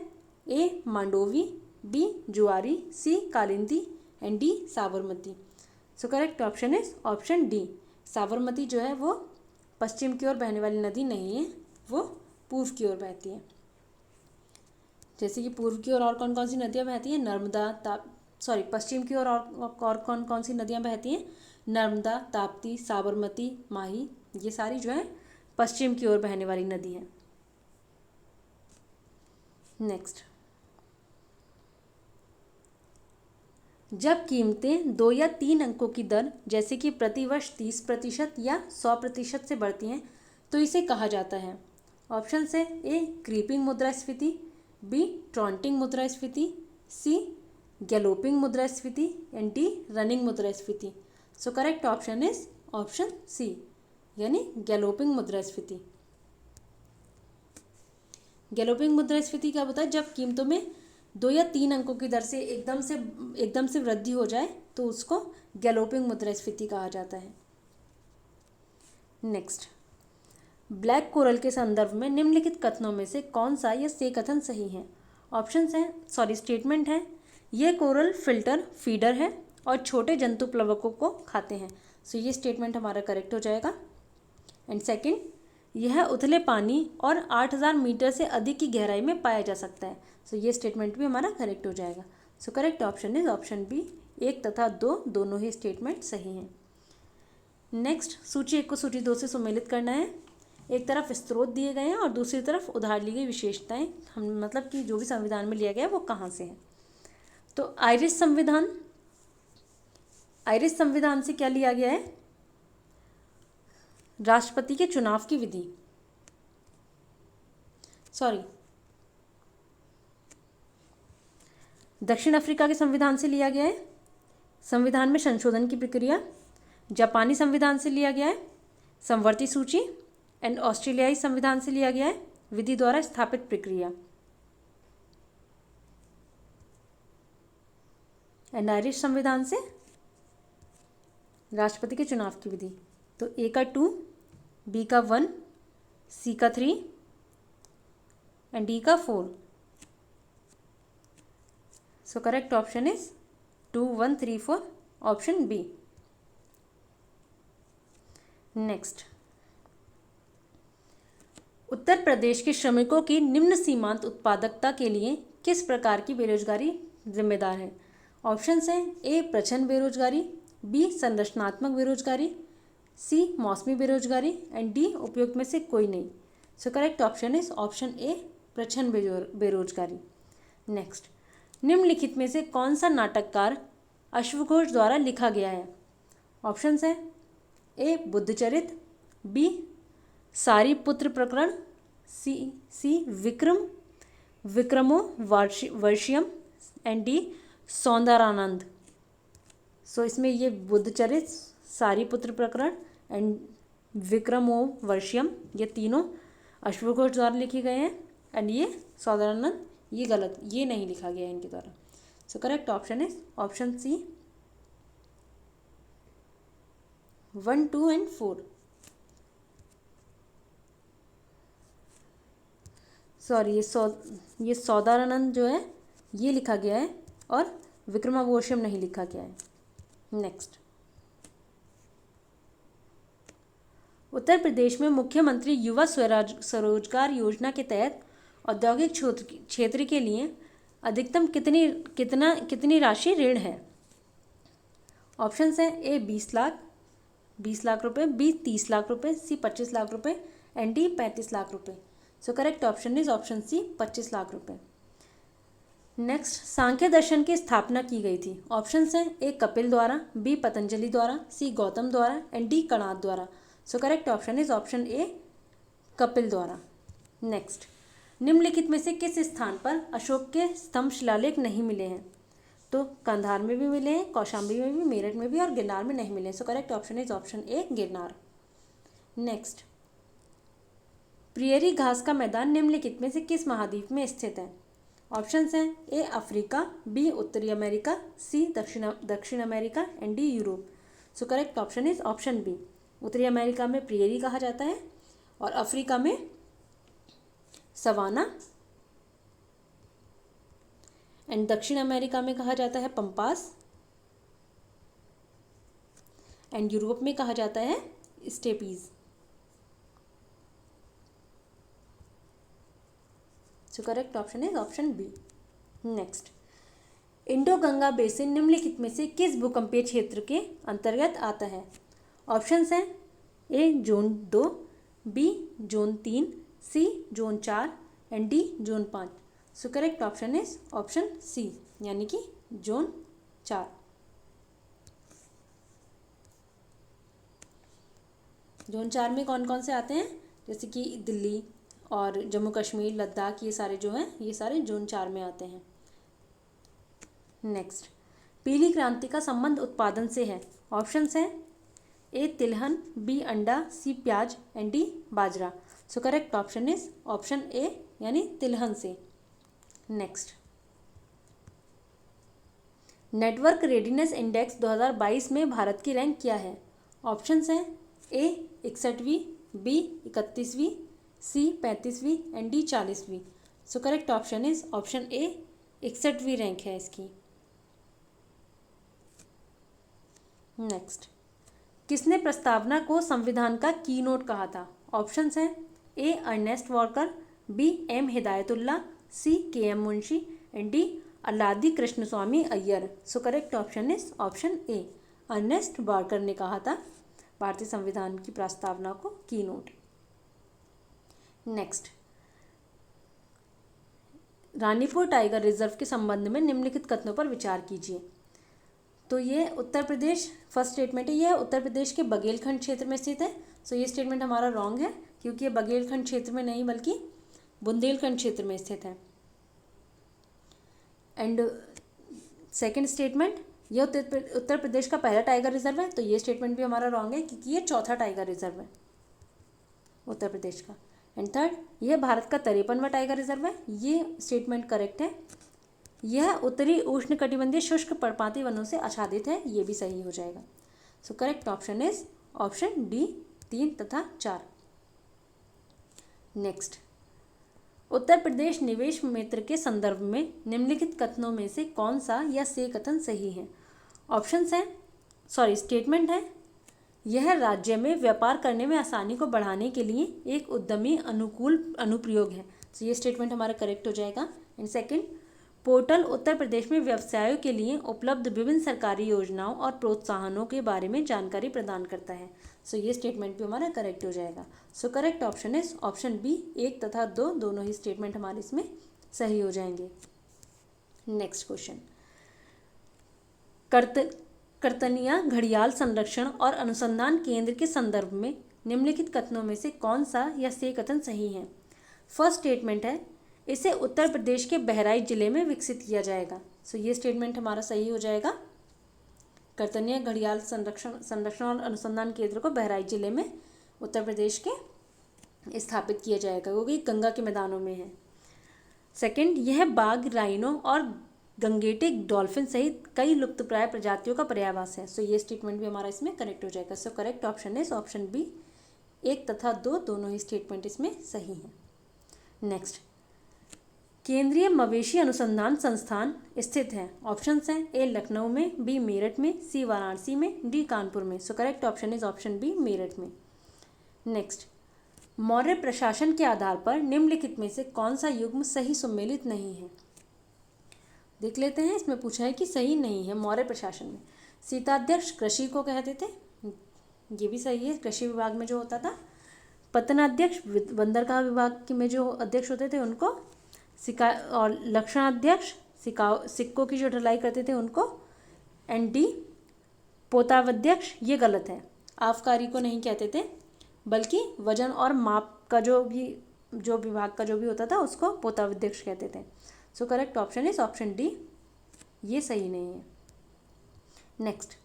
ए Mandovi, B Zuari, C Kalindi and D Sabarmati. So correct option is option D. Sabarmati जो है वो पश्चिम की ओर बहने वाली नदी नहीं है, वो पूर्व की ओर बहती है। जैसे कि पूर्व की ओर और कौन कौन सी नदियाँ बहती हैं? पश्चिम की ओर और कौन कौन सी नदियाँ बहती हैं? नर्मदा, ताप्ती, साबरमती, माही, ये सारी जो है पश्चिम की ओर बहने वाली नदी हैं। नेक्स्ट, जब कीमतें 2 या 3 अंकों की दर जैसे कि प्रतिवर्ष 30% या 100% से बढ़ती हैं तो इसे कहा जाता है। ऑप्शन है, ए क्रीपिंग मुद्रास्फीति, बी ट्रॉन्टिंग मुद्रास्फीति, सी गैलोपिंग मुद्रास्फीति एंड डी रनिंग मुद्रास्फीति। So correct option is option C, यानी गैलोपिंग मुद्रास्फीति। गैलोपिंग मुद्रास्फीति क्या होता है? जब कीमतों में 2 या 3 अंकों की दर से एकदम से वृद्धि हो जाए तो उसको गैलोपिंग मुद्रास्फीति कहा जाता है। नेक्स्ट, ब्लैक कोरल के संदर्भ में निम्नलिखित कथनों में से कौन सा या से कथन सही है? ऑप्शंस हैं, सॉरी स्टेटमेंट है, यह कोरल फिल्टर फीडर है और छोटे जंतु प्लवकों को खाते हैं। सो ये स्टेटमेंट हमारा करेक्ट हो जाएगा। एंड सेकंड, यह उथले पानी और 8000 मीटर से अधिक की गहराई में पाया जा सकता है। सो ये स्टेटमेंट भी हमारा करेक्ट हो जाएगा। So correct option is option B. 1 तथा 2 दोनों ही स्टेटमेंट सही हैं। नेक्स्ट, सूची 1 को सूची 2 से सुमेलित करना है। एक तरफ स्रोत दिए गए हैं और दूसरी तरफ उधार ली गई विशेषताएं, हम मतलब कि जो भी संविधान में लिया गया है वो कहाँ से है। तो आयरिश संविधान से क्या लिया गया है? राष्ट्रपति के चुनाव की विधि, दक्षिण अफ्रीका के संविधान से लिया गया है संविधान में संशोधन की प्रक्रिया। जापानी संविधान से लिया गया है समवर्ती सूची। एंड ऑस्ट्रेलियाई संविधान से लिया गया है विधि द्वारा स्थापित प्रक्रिया। एंड आयरिश संविधान से राष्ट्रपति के चुनाव की विधि। तो ए का 2, बी का 1, सी का 3 एंड डी का 4। So correct option is 2, 1, 3, 4, option B. Next, Uttar Pradesh के श्रमिकों की निम्न सीमांत उत्पादकता के लिए किस प्रकार की बेरोजगारी जिम्मेदार है? ऑप्शंस हैं, ए प्रच्छन्न बेरोजगारी, बी संरचनात्मक बेरोजगारी, सी मौसमी बेरोजगारी एंड डी उपयुक्त में से कोई नहीं। So correct option is option A प्रच्छन्न बेरोजगारी। नेक्स्ट, निम्नलिखित में से कौन सा नाटककार अश्वघोष द्वारा लिखा गया है? ऑप्शंस हैं, ए बुद्धचरित, बी सारीपुत्र प्रकरण, सी विक्रमो वर्षियम एंड डी सौंदरानंद। सो इसमें ये बुद्धचरित, सारीपुत्र प्रकरण एंड विक्रमो वर्षियम ये तीनों अश्वघोष द्वारा लिखे गए हैं। एंड ये सौंदरानंद ये गलत, ये नहीं लिखा गया है इनके द्वारा। So correct option is option C 1, 2 and 4। Sorry, ये सौदारानंद जो है ये लिखा गया है और विक्रमावोर्षियम नहीं लिखा गया है। नेक्स्ट, उत्तर प्रदेश में मुख्यमंत्री युवा स्वरोजगार योजना के तहत औद्योगिक क्षेत्र के लिए अधिकतम कितनी राशि ऋण है? ऑप्शंस हैं, ए 20 लाख रुपए, बी 30 लाख रुपए, सी 25 लाख रुपए एंड डी 35 लाख रुपए। So correct option is option C 25 lakh रुपए। नेक्स्ट, सांख्य दर्शन की स्थापना की गई थी। ऑप्शंस हैं, ए कपिल द्वारा, बी पतंजलि द्वारा, सी गौतम द्वारा एंड डी कणाद द्वारा। So correct option is option ए कपिल द्वारा। नेक्स्ट, निम्नलिखित में से किस स्थान पर अशोक के स्तंभ शिलालेख नहीं मिले हैं? तो कंधार में भी मिले हैं, कौशाम्बी में भी, मेरठ में भी और गिरनार में नहीं मिले। सो correct option is option A Girnar. Next, Prairie घास का मैदान निम्नलिखित में से किस महाद्वीप में स्थित है? ऑप्शंस हैं, ए अफ्रीका, बी उत्तरी अमेरिका, सी दक्षिण America and D Europe. So correct option is option B. उत्तरी अमेरिका में प्रियरी कहा जाता है और अफ्रीका में सवाना एंड दक्षिण अमेरिका में कहा जाता है पंपास एंड यूरोप में कहा जाता है steppes. So correct option is option B. Next, Indo Ganga basin निम्नलिखित में से किस भूकंपीय क्षेत्र के अंतर्गत आता है? ऑप्शंस हैं, A zone 2, B zone 3, C zone 4 and D zone 5। So correct option is option C यानी कि जोन 4। जोन 4 में कौन कौन से आते हैं? जैसे कि दिल्ली और जम्मू कश्मीर, लद्दाख, ये सारे जो हैं ये सारे जोन 4 में आते हैं। नेक्स्ट, पीली क्रांति का संबंध उत्पादन से है। ऑप्शंस हैं, ए तिलहन, बी अंडा, सी प्याज and D bajra. So correct option is option ए यानी तिलहन से। नेक्स्ट, नेटवर्क रेडीनेस इंडेक्स 2022 में भारत की रैंक क्या है? ऑप्शंस हैं, ए 61वीं, बी 31वीं, सी 35वीं एंड डी 40वीं। So correct option is option A 61वीं रैंक है इसकी। नेक्स्ट, किसने प्रस्तावना को संविधान का कीनोट कहा था? ऑप्शंस हैं A Ernest Walker, B M Hidayatullah, C K M Munshi and D Alladi Krishnaswamy Iyer. So correct option is option A Ernest Walker ने कहा था भारतीय संविधान की प्रस्तावना को keynote. Next, Ranipur tiger reserve के संबंध में निम्नलिखित कथनों पर विचार कीजिए। तो ये उत्तर प्रदेश, फर्स्ट स्टेटमेंट है, यह उत्तर प्रदेश के बघेलखंड क्षेत्र में स्थित है। सो ये स्टेटमेंट हमारा रॉन्ग है क्योंकि ये बघेलखंड क्षेत्र में नहीं बल्कि बुंदेलखंड क्षेत्र में स्थित है। एंड सेकंड स्टेटमेंट, यह उत्तर प्रदेश का पहला टाइगर रिजर्व है। तो ये स्टेटमेंट भी हमारा रॉन्ग है क्योंकि ये चौथा टाइगर रिजर्व है उत्तर प्रदेश का। एंड थर्ड, यह भारत का 53वां टाइगर रिजर्व है। ये स्टेटमेंट करेक्ट है। यह उत्तरी उष्णकटिबंधीय शुष्क पर्णपाती वनों से आच्छादित है। ये भी सही हो जाएगा। So correct option is option D 3 तथा 4। नेक्स्ट, उत्तर प्रदेश निवेश मित्र के संदर्भ में निम्नलिखित कथनों में से कौन सा या से कथन सही है? ऑप्शंस हैं, स्टेटमेंट है, यह राज्य में व्यापार करने में आसानी को बढ़ाने के लिए एक उद्यमी अनुकूल अनुप्रयोग है। तो ये स्टेटमेंट हमारा करेक्ट हो जाएगा। And second, portal Uttar Pradesh में व्यवसायों के लिए उपलब्ध विभिन्न सरकारी योजनाओं और प्रोत्साहनों के बारे में जानकारी प्रदान करता है। सो ये स्टेटमेंट भी हमारा करेक्ट हो जाएगा। So correct option is option B 1 तथा 2 दोनों ही स्टेटमेंट हमारे इसमें सही हो जाएंगे। नेक्स्ट क्वेश्चन, कर्तनिया घड़ियाल संरक्षण और अनुसंधान केंद्र के संदर्भ में निम्नलिखित कथनों में से कौन सा या से कथन सही है? फर्स्ट स्टेटमेंट है, इसे उत्तर प्रदेश के बहराइच जिले में विकसित किया जाएगा। सो ये स्टेटमेंट हमारा सही हो जाएगा। कर्तनिया घड़ियाल संरक्षण और अनुसंधान केंद्र को बहराइच जिले में उत्तर प्रदेश के स्थापित किया जाएगा क्योंकि गंगा के मैदानों में है। सेकंड, यह बाघ, राइनो और गंगेटिक डॉल्फिन सहित कई लुप्तप्राय प्रजातियों का पर्यावास है। सो ये स्टेटमेंट भी हमारा इसमें करेक्ट हो जाएगा। So correct option is option B 1 तथा 2 दोनों ही स्टेटमेंट इसमें सही हैं। नेक्स्ट, केंद्रीय मवेशी अनुसंधान संस्थान स्थित है। ऑप्शंस हैं ए लखनऊ में, बी मेरठ में, सी वाराणसी में, डी कानपुर में। So correct option is option B Meerut में। नेक्स्ट, मौर्य प्रशासन के आधार पर निम्नलिखित में से कौन सा युग्म सही सुमेलित नहीं है? देख लेते हैं। इसमें पूछा है कि सही नहीं है मौर्य प्रशासन में। सीताध्यक्ष कृषि को कहते थे, ये भी सही है, कृषि विभाग में जो होता था। पतनाध्यक्ष बंदरगाह विभाग में जो अध्यक्ष होते थे उनको, और लक्षणाध्यक्ष सिक्कों की जो ढलाई करते थे उनको। एंड डी पोतावध्यक्ष, ये गलत है, आबकारी को नहीं कहते थे बल्कि वजन और माप का जो विभाग का जो भी होता था उसको पोतावध्यक्ष कहते थे। सो correct option is option D, ये सही नहीं है। नेक्स्ट,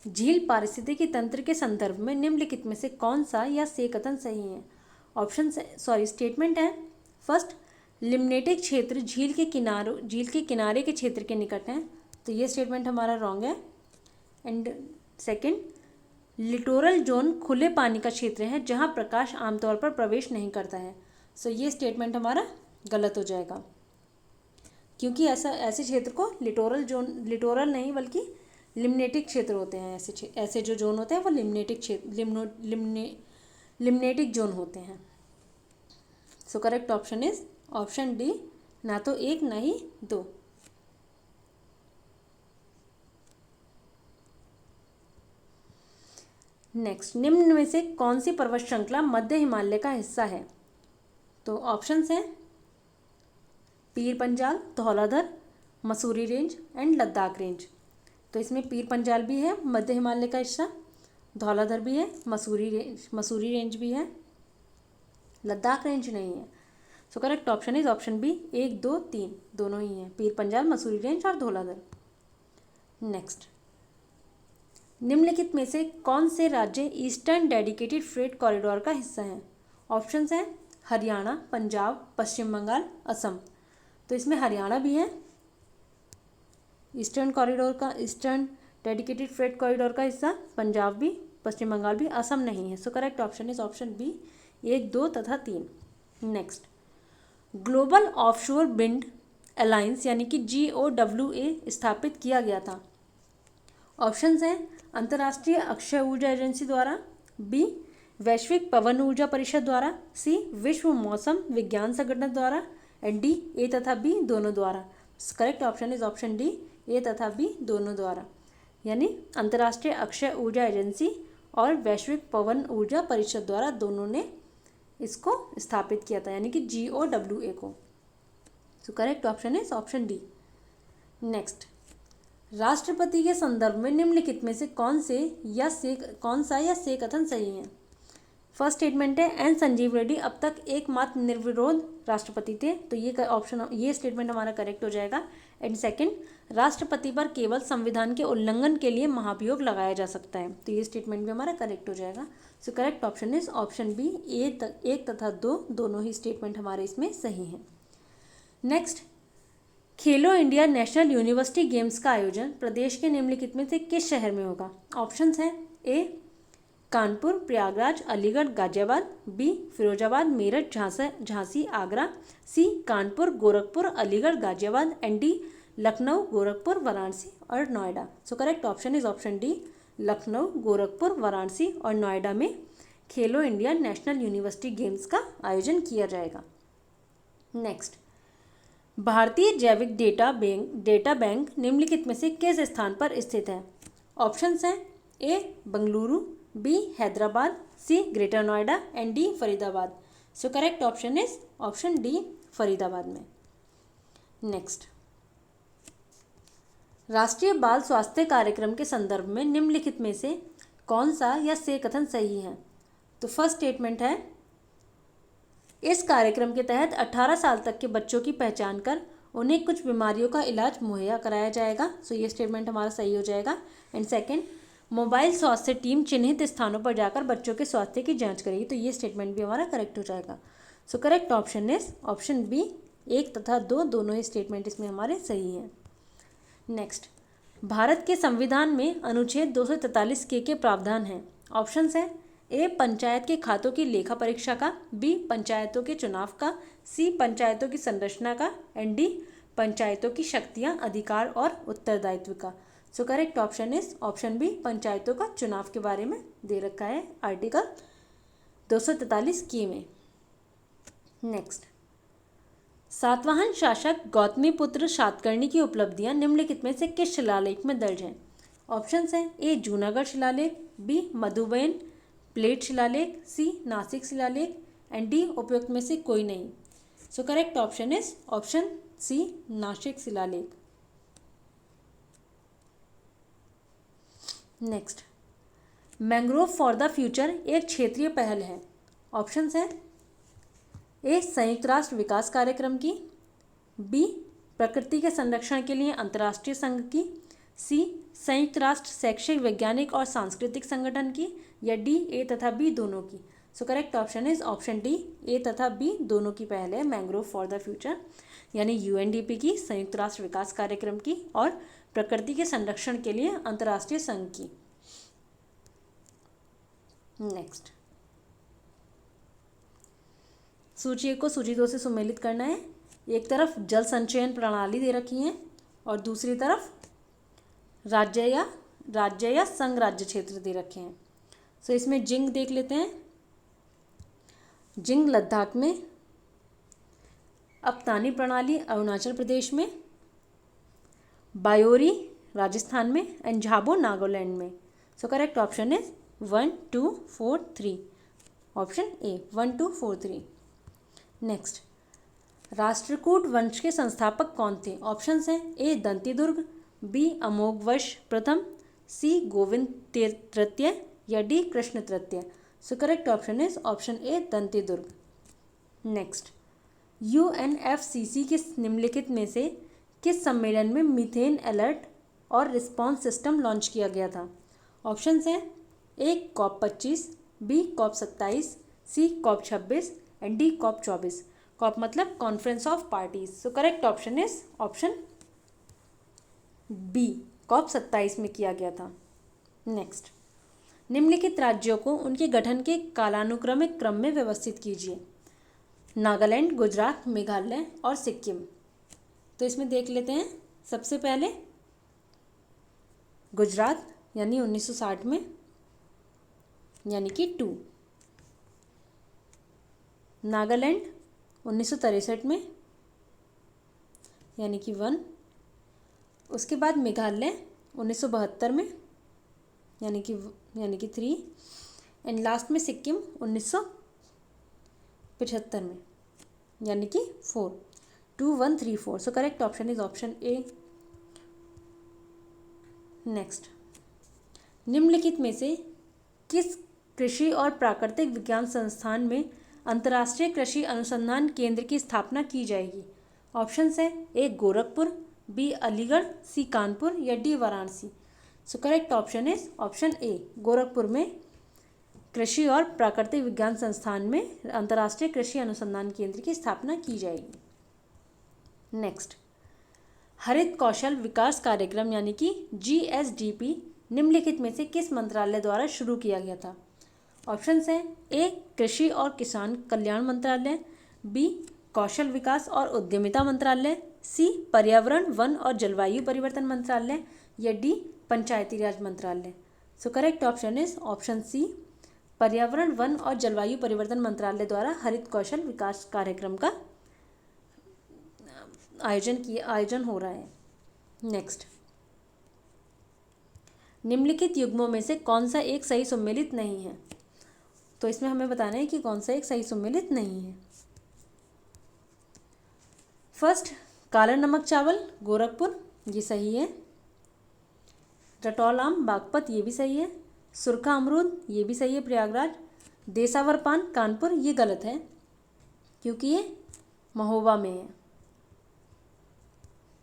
झील पारिस्थितिकी तंत्र के संदर्भ में निम्नलिखित में से कौन सा या से कथन सही है? ऑप्शन स्टेटमेंट है, फर्स्ट, लिम्नेटिक क्षेत्र झील के किनारे के क्षेत्र के निकट है। तो ये स्टेटमेंट हमारा रॉन्ग है। एंड सेकंड, लिटोरल जोन खुले पानी का क्षेत्र है जहां प्रकाश आमतौर पर प्रवेश नहीं करता है। सो ये स्टेटमेंट हमारा गलत हो जाएगा क्योंकि ऐसे क्षेत्र को लिटोरल नहीं बल्कि लिम्नेटिक क्षेत्र होते हैं। ऐसे जो जोन होते हैं वो लिम्नेटिक जोन होते हैं। So correct option is option D, ना तो 1 ना ही 2। नेक्स्ट, निम्न में से कौन सी पर्वत श्रृंखला मध्य हिमालय का हिस्सा है? तो ऑप्शंस हैं Pir Panjal, Dhauladhar, Mussoorie range and Ladakh range. तो इसमें पीर पंजाल भी है मध्य हिमालय का हिस्सा, धौलाधर भी है, मसूरी रेंज भी है, लद्दाख रेंज नहीं है। So correct option is option B 1, 2, 3 दोनों ही हैं, पीर पंजाल, मसूरी रेंज और धौलाधर। नेक्स्ट, निम्नलिखित में से कौन से राज्य ईस्टर्न डेडिकेटेड फ्रेट कॉरिडोर का हिस्सा हैं? ऑप्शंस हैं हरियाणा, पंजाब, पश्चिम बंगाल, असम। तो इसमें हरियाणा भी है ईस्टर्न डेडिकेटेड फ्रेट कॉरिडोर का हिस्सा, पंजाब भी पश्चिम बंगाल भी, असम नहीं है। So correct option is option B 1, 2 तथा 3। Next, global offshore wind alliance यानी कि GOWA स्थापित किया गया था। ऑप्शंस हैं अंतर्राष्ट्रीय अक्षय ऊर्जा एजेंसी द्वारा, बी वैश्विक पवन ऊर्जा परिषद द्वारा, सी विश्व मौसम विज्ञान संगठन द्वारा, एंड डी ए तथा बी दोनों द्वारा। Correct option is option D A तथा बी दोनों द्वारा, यानी अंतर्राष्ट्रीय अक्षय ऊर्जा एजेंसी और वैश्विक पवन ऊर्जा परिषद द्वारा दोनों ने इसको स्थापित किया था, यानी कि GOWA को। सो correct option is option D. Next, राष्ट्रपति के संदर्भ में निम्नलिखित में से कौन सा या से कथन सही है। फर्स्ट स्टेटमेंट है एन संजीव रेड्डी अब तक एकमात्र निर्विरोध राष्ट्रपति थे, तो ये स्टेटमेंट हमारा करेक्ट हो जाएगा। एंड सेकंड, राष्ट्रपति पर केवल संविधान के उल्लंघन के लिए महाभियोग लगाया जा सकता है, तो ये स्टेटमेंट भी हमारा करेक्ट हो जाएगा। So correct option is option B 1 तथा 2 दोनों ही स्टेटमेंट हमारे इसमें सही हैं। नेक्स्ट, खेलो इंडिया नेशनल यूनिवर्सिटी गेम्स का आयोजन प्रदेश के निम्नलिखित में से किस शहर में होगा। ऑप्शंस हैं A Kanpur, Prayagraj, Aligarh, Ghaziabad, B Firozabad, Meerut, Jhansi, Agra, C Kanpur, Gorakhpur, Aligarh, Ghaziabad, and D Lucknow, Gorakhpur, Varanasi और Noida. So correct option is option D Lucknow, Gorakhpur, Varanasi और नोएडा में खेलो इंडिया नेशनल यूनिवर्सिटी गेम्स का आयोजन किया जाएगा। नेक्स्ट, भारतीय जैविक डेटा बैंक निम्नलिखित में से किस स्थान पर स्थित है। ऑप्शंस हैं A Bengaluru, B Hyderabad, C greater Noida, and D Faridabad. So correct option is option D Faridabad में। नेक्स्ट, राष्ट्रीय बाल स्वास्थ्य कार्यक्रम के संदर्भ में निम्नलिखित में से कौन सा या से कथन सही है। तो फर्स्ट स्टेटमेंट है इस कार्यक्रम के तहत 18 साल तक के बच्चों की पहचान कर उन्हें कुछ बीमारियों का इलाज मुहैया कराया जाएगा। सो ये स्टेटमेंट हमारा सही हो जाएगा। एंड सेकंड, मोबाइल स्वास्थ्य टीम चिन्हित स्थानों पर जाकर बच्चों के स्वास्थ्य की जांच करेगी, तो ये स्टेटमेंट भी हमारा करेक्ट हो जाएगा। So correct option is option B 1 तथा 2 दोनों ही स्टेटमेंट इसमें हमारे सही हैं। नेक्स्ट, भारत के संविधान में अनुच्छेद 243 के प्रावधान हैं। ऑप्शंस हैं ए पंचायत के खातों की लेखा परीक्षा का, बी पंचायतों के चुनाव का, सी पंचायतों की संरचना का, एंड डी पंचायतों की शक्तियां, अधिकार और उत्तरदायित्व का। So correct option is option B पंचायतों का चुनाव के बारे में दे रखा है आर्टिकल 243 के में। नेक्स्ट, सातवाहन शासक गौतमीपुत्र सातकर्णी की उपलब्धियां निम्नलिखित में से किस शिलालेख में दर्ज हैं। ऑप्शंस हैं ए जूनागढ़ शिलालेख, बी मधुबन प्लेट शिलालेख, सी नासिक शिलालेख, एंड डी उपयुक्त में से कोई नहीं। So correct option is option C Nashik शिलालेख। Next, mangrove for the future एक क्षेत्रीय पहल है। ऑप्शंस हैं ए संयुक्त राष्ट्र विकास कार्यक्रम की, बी प्रकृति के संरक्षण के लिए अंतर्राष्ट्रीय संघ की, सी संयुक्त राष्ट्र शैक्षिक वैज्ञानिक और सांस्कृतिक संगठन की, या डी ए तथा बी दोनों की। सो correct option is option D A तथा बी दोनों की पहल है मैंग्रोव फॉर द फ्यूचर, यानी UNDP की, संयुक्त राष्ट्र विकास कार्यक्रम की और प्रकृति के संरक्षण के लिए अंतर्राष्ट्रीय संघ की। नेक्स्ट, सूची को सूची 2 से सुमेलित करना है। एक तरफ जल संचयन प्रणाली दे रखी है और दूसरी तरफ राज्य या संघ राज्य क्षेत्र दे रखे हैं। सो इसमें जिंग देख लेते हैं। जिंग लद्दाख में, अपतानी प्रणाली अरुणाचल प्रदेश में, बायोरी राजस्थान में, एंड झाबो नागालैंड में। So correct option is 1, 2, 4, 3। Option A 1, 2, 4, 3। Next, Rashtrakuta वंश के संस्थापक कौन थे। ऑप्शंस हैं ए दंतीदुर्ग, बी अमोघवर्ष प्रथम, सी गोविंद तृतीय, या डी कृष्ण तृतीय। So correct option is option A Dantidurga. Next, UNFCCC के निम्नलिखित में से किस सम्मेलन में मीथेन अलर्ट और रिस्पॉन्स सिस्टम लॉन्च किया गया था। ऑप्शंस हैं A COP 25, B COP 27, C COP 26, and D COP 24। COP मतलब conference of parties. So correct option is option B COP 27 में किया गया था। नेक्स्ट, निम्नलिखित राज्यों को उनके गठन के कालानुक्रमिक क्रम में व्यवस्थित कीजिए। नागालैंड, गुजरात, मेघालय और सिक्किम। तो इसमें देख लेते हैं। सबसे पहले गुजरात यानी 1960 में, यानी कि 2। नागालैंड 1963 में, यानी कि 1। उसके बाद मेघालय 1972 में, यानी कि 3। एंड लास्ट में सिक्किम 1975 में, यानी कि 4। 2, 1, 3, 4। So correct option is option A. Next, निम्नलिखित में से किस कृषि और प्राकृतिक विज्ञान संस्थान में अंतर्राष्ट्रीय कृषि अनुसंधान केंद्र की स्थापना की जाएगी? ऑप्शंस है ए गोरखपुर, बी अलीगढ़, सी कानपुर या D Varanasi. So correct option is option ए, गोरखपुर में कृषि और प्राकृतिक विज्ञान संस्थान में अंतर्राष्ट्रीय कृषि अनुसंधान केंद्र की स्थापना की जाएगी। नेक्स्ट, हरित कौशल विकास कार्यक्रम यानी कि GSDP निम्नलिखित में से किस मंत्रालय द्वारा शुरू किया गया था? ऑप्शंस हैं ए कृषि और किसान कल्याण मंत्रालय, बी कौशल विकास और उद्यमिता मंत्रालय, सी पर्यावरण वन और जलवायु परिवर्तन मंत्रालय या डी पंचायती राज मंत्रालय। So correct option is option C, पर्यावरण वन और जलवायु परिवर्तन मंत्रालय द्वारा हरित कौशल विकास कार्यक्रम का आयोजन हो रहा है। नेक्स्ट, निम्नलिखित युग्मों में से कौन सा एक सही सम्मिलित नहीं है? तो इसमें हमें बताना है कि कौन सा एक सही सम्मिलित नहीं है। फर्स्ट, काला नमक चावल गोरखपुर, ये सही है। रटौल आम बागपत, ये भी सही है। सुरखा अमरूद, ये भी सही है प्रयागराज। देसावर पान कानपुर, ये गलत है क्योंकि ये महोबा में है।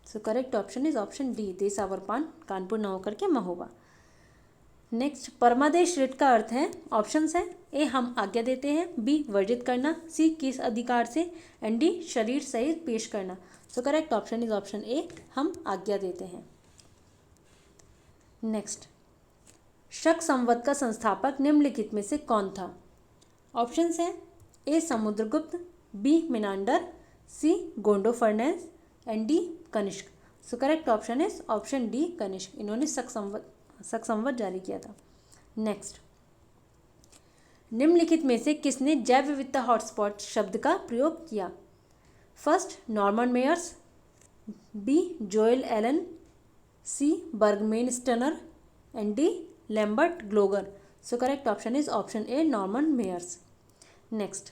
So correct option is option D, Desawar पान कानपुर न होकर के महोबा। नेक्स्ट, परमादेश रिट का अर्थ है, ऑप्शंस है ए हम आज्ञा देते हैं, बी वर्जित करना, सी किस अधिकार से, एंड डी शरीर सहित पेश करना। सो करेक्ट ऑप्शन इज ऑप्शन ए, हम आज्ञा देते हैं। नेक्स्ट, शक संवत का संस्थापक निम्नलिखित में से कौन था? ऑप्शंस है A Samudragupta, B Menander, C Gondophares and D Kanishka. So correct option is option D Kanishka. इन्होंने शक संवत जारी किया था। नेक्स्ट, निम्नलिखित में से किसने जैव विविधता हॉटस्पॉट शब्द का प्रयोग किया? First, Norman Myers, B Joel Allen, C Bergmann Stunner and D Lambert Gloger. So correct option is option A, Norman Myers. Next,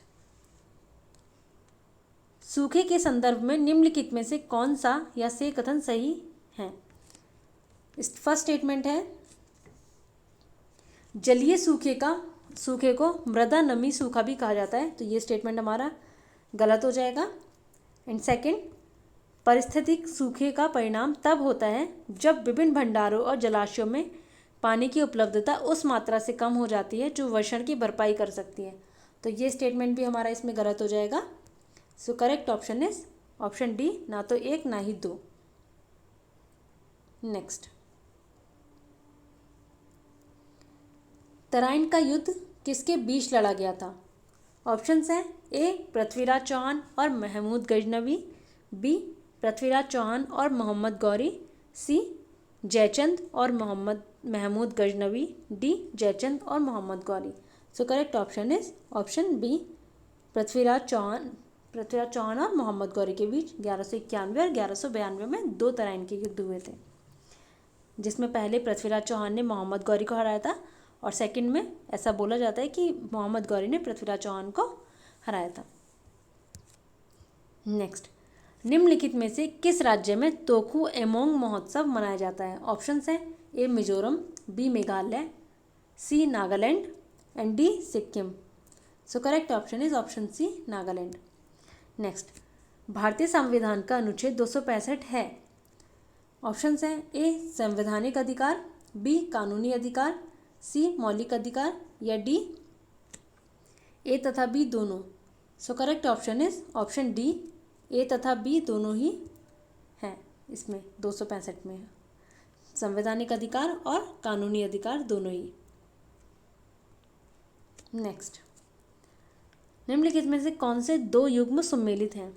सूखे के संदर्भ में निम्नलिखित में से कौन सा या से कथन सही है? फर्स्ट स्टेटमेंट है जलीय सूखे को मृदा नमी सूखा भी कहा जाता है, तो ये स्टेटमेंट हमारा गलत हो जाएगा। एंड सेकंड, पारिस्थितिक सूखे का परिणाम तब होता है जब विभिन्न भंडारों और जलाशयों में पानी की उपलब्धता उस मात्रा से कम हो जाती है जो वर्षण की भरपाई कर सकती है, तो ये स्टेटमेंट भी हमारा इसमें गलत हो जाएगा। So correct option is option D, ना तो एक ना ही दो। नेक्स्ट, तराइन का युद्ध किसके बीच लड़ा गया था? ऑप्शंस हैं ए पृथ्वीराज चौहान और महमूद गजनवी, बी पृथ्वीराज चौहान और मोहम्मद गौरी, सी जयचंद और महमूद गजनवी, डी जयचंद और Mohammad Ghori. So correct option is option B, Prithviraj Chauhan और मोहम्मद गौरी के बीच 1191 और 1192 में 2 तराइन के युद्ध हुए थे, जिसमें पहले पृथ्वीराज चौहान ने मोहम्मद गौरी को हराया था और सेकंड में ऐसा बोला जाता है कि मोहम्मद गौरी ने पृथ्वीराज चौहान को हराया था। नेक्स्ट, निम्नलिखित में से किस राज्य में तोकू एमोंग महोत्सव मनाया जाता है? ऑप्शंस हैं A Mizoram, B Meghalaya, C Nagaland and D Sikkim. So correct option is option C, Nagaland. Next, भारतीय संविधान का अनुच्छेद 265 है। ऑप्शंस हैं ए संवैधानिक अधिकार, बी कानूनी अधिकार, सी मौलिक अधिकार या डी ए तथा बी दोनों। So correct option is option D, A तथा बी दोनों ही हैं इसमें 265 में, संवैधानिक अधिकार और कानूनी अधिकार दोनों ही। नेक्स्ट, निम्नलिखित में से कौन से दो युग्म सम्मिलित हैं?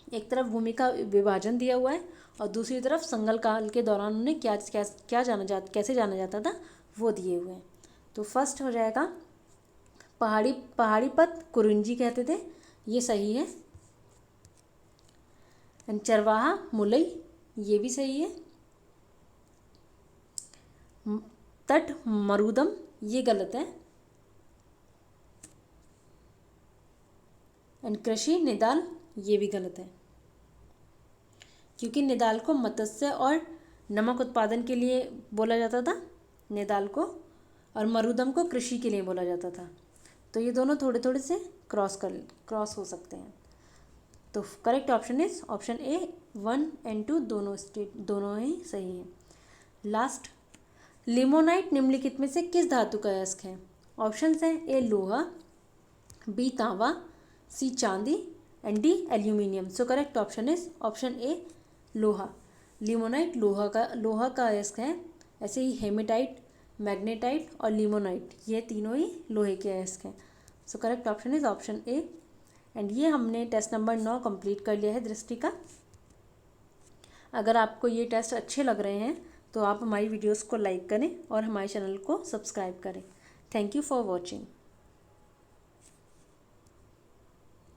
एक तरफ भूमि का विभाजन दिया हुआ है और दूसरी तरफ संगल काल के दौरान उन्हें कैसे जाना जाता था वो दिए हुए हैं। तो फर्स्ट हो जाएगा पहाड़ी पथ कुरुंजी कहते थे, ये सही है। एंड चरवाहा मुलई, ये भी सही है। तट मरुदम, ये गलत है। एंड कृषि निदाल, ये भी गलत है, क्योंकि निदाल को मत्स्य और नमक उत्पादन के लिए बोला जाता था निदाल को, और मरुदम को कृषि के लिए बोला जाता था। तो ये दोनों थोड़े थोड़े से क्रॉस हो सकते हैं। तो correct option is option A, 1 and 2 दोनों ही सही हैं। लास्ट, लिमोनाइट निम्नलिखित में से किस धातु का अयस्क है? ऑप्शंस हैं ए लोहा, बी तांबा, सी चांदी and D aluminium. So correct option is option ए लोहा। लिमोनाइट लोहा का अयस्क है। ऐसे ही हेमेटाइट, मैग्नेटाइट और लिमोनाइट, ये तीनों ही लोहे के अयस्क हैं। So correct option is option A. And ये हमने टेस्ट नंबर 9 कंप्लीट कर लिया है दृष्टि का। अगर आपको ये टेस्ट अच्छे लग रहे हैं तो आप हमारी वीडियोस को लाइक करें और हमारे चैनल को सब्सक्राइब करें। Thank you for watching.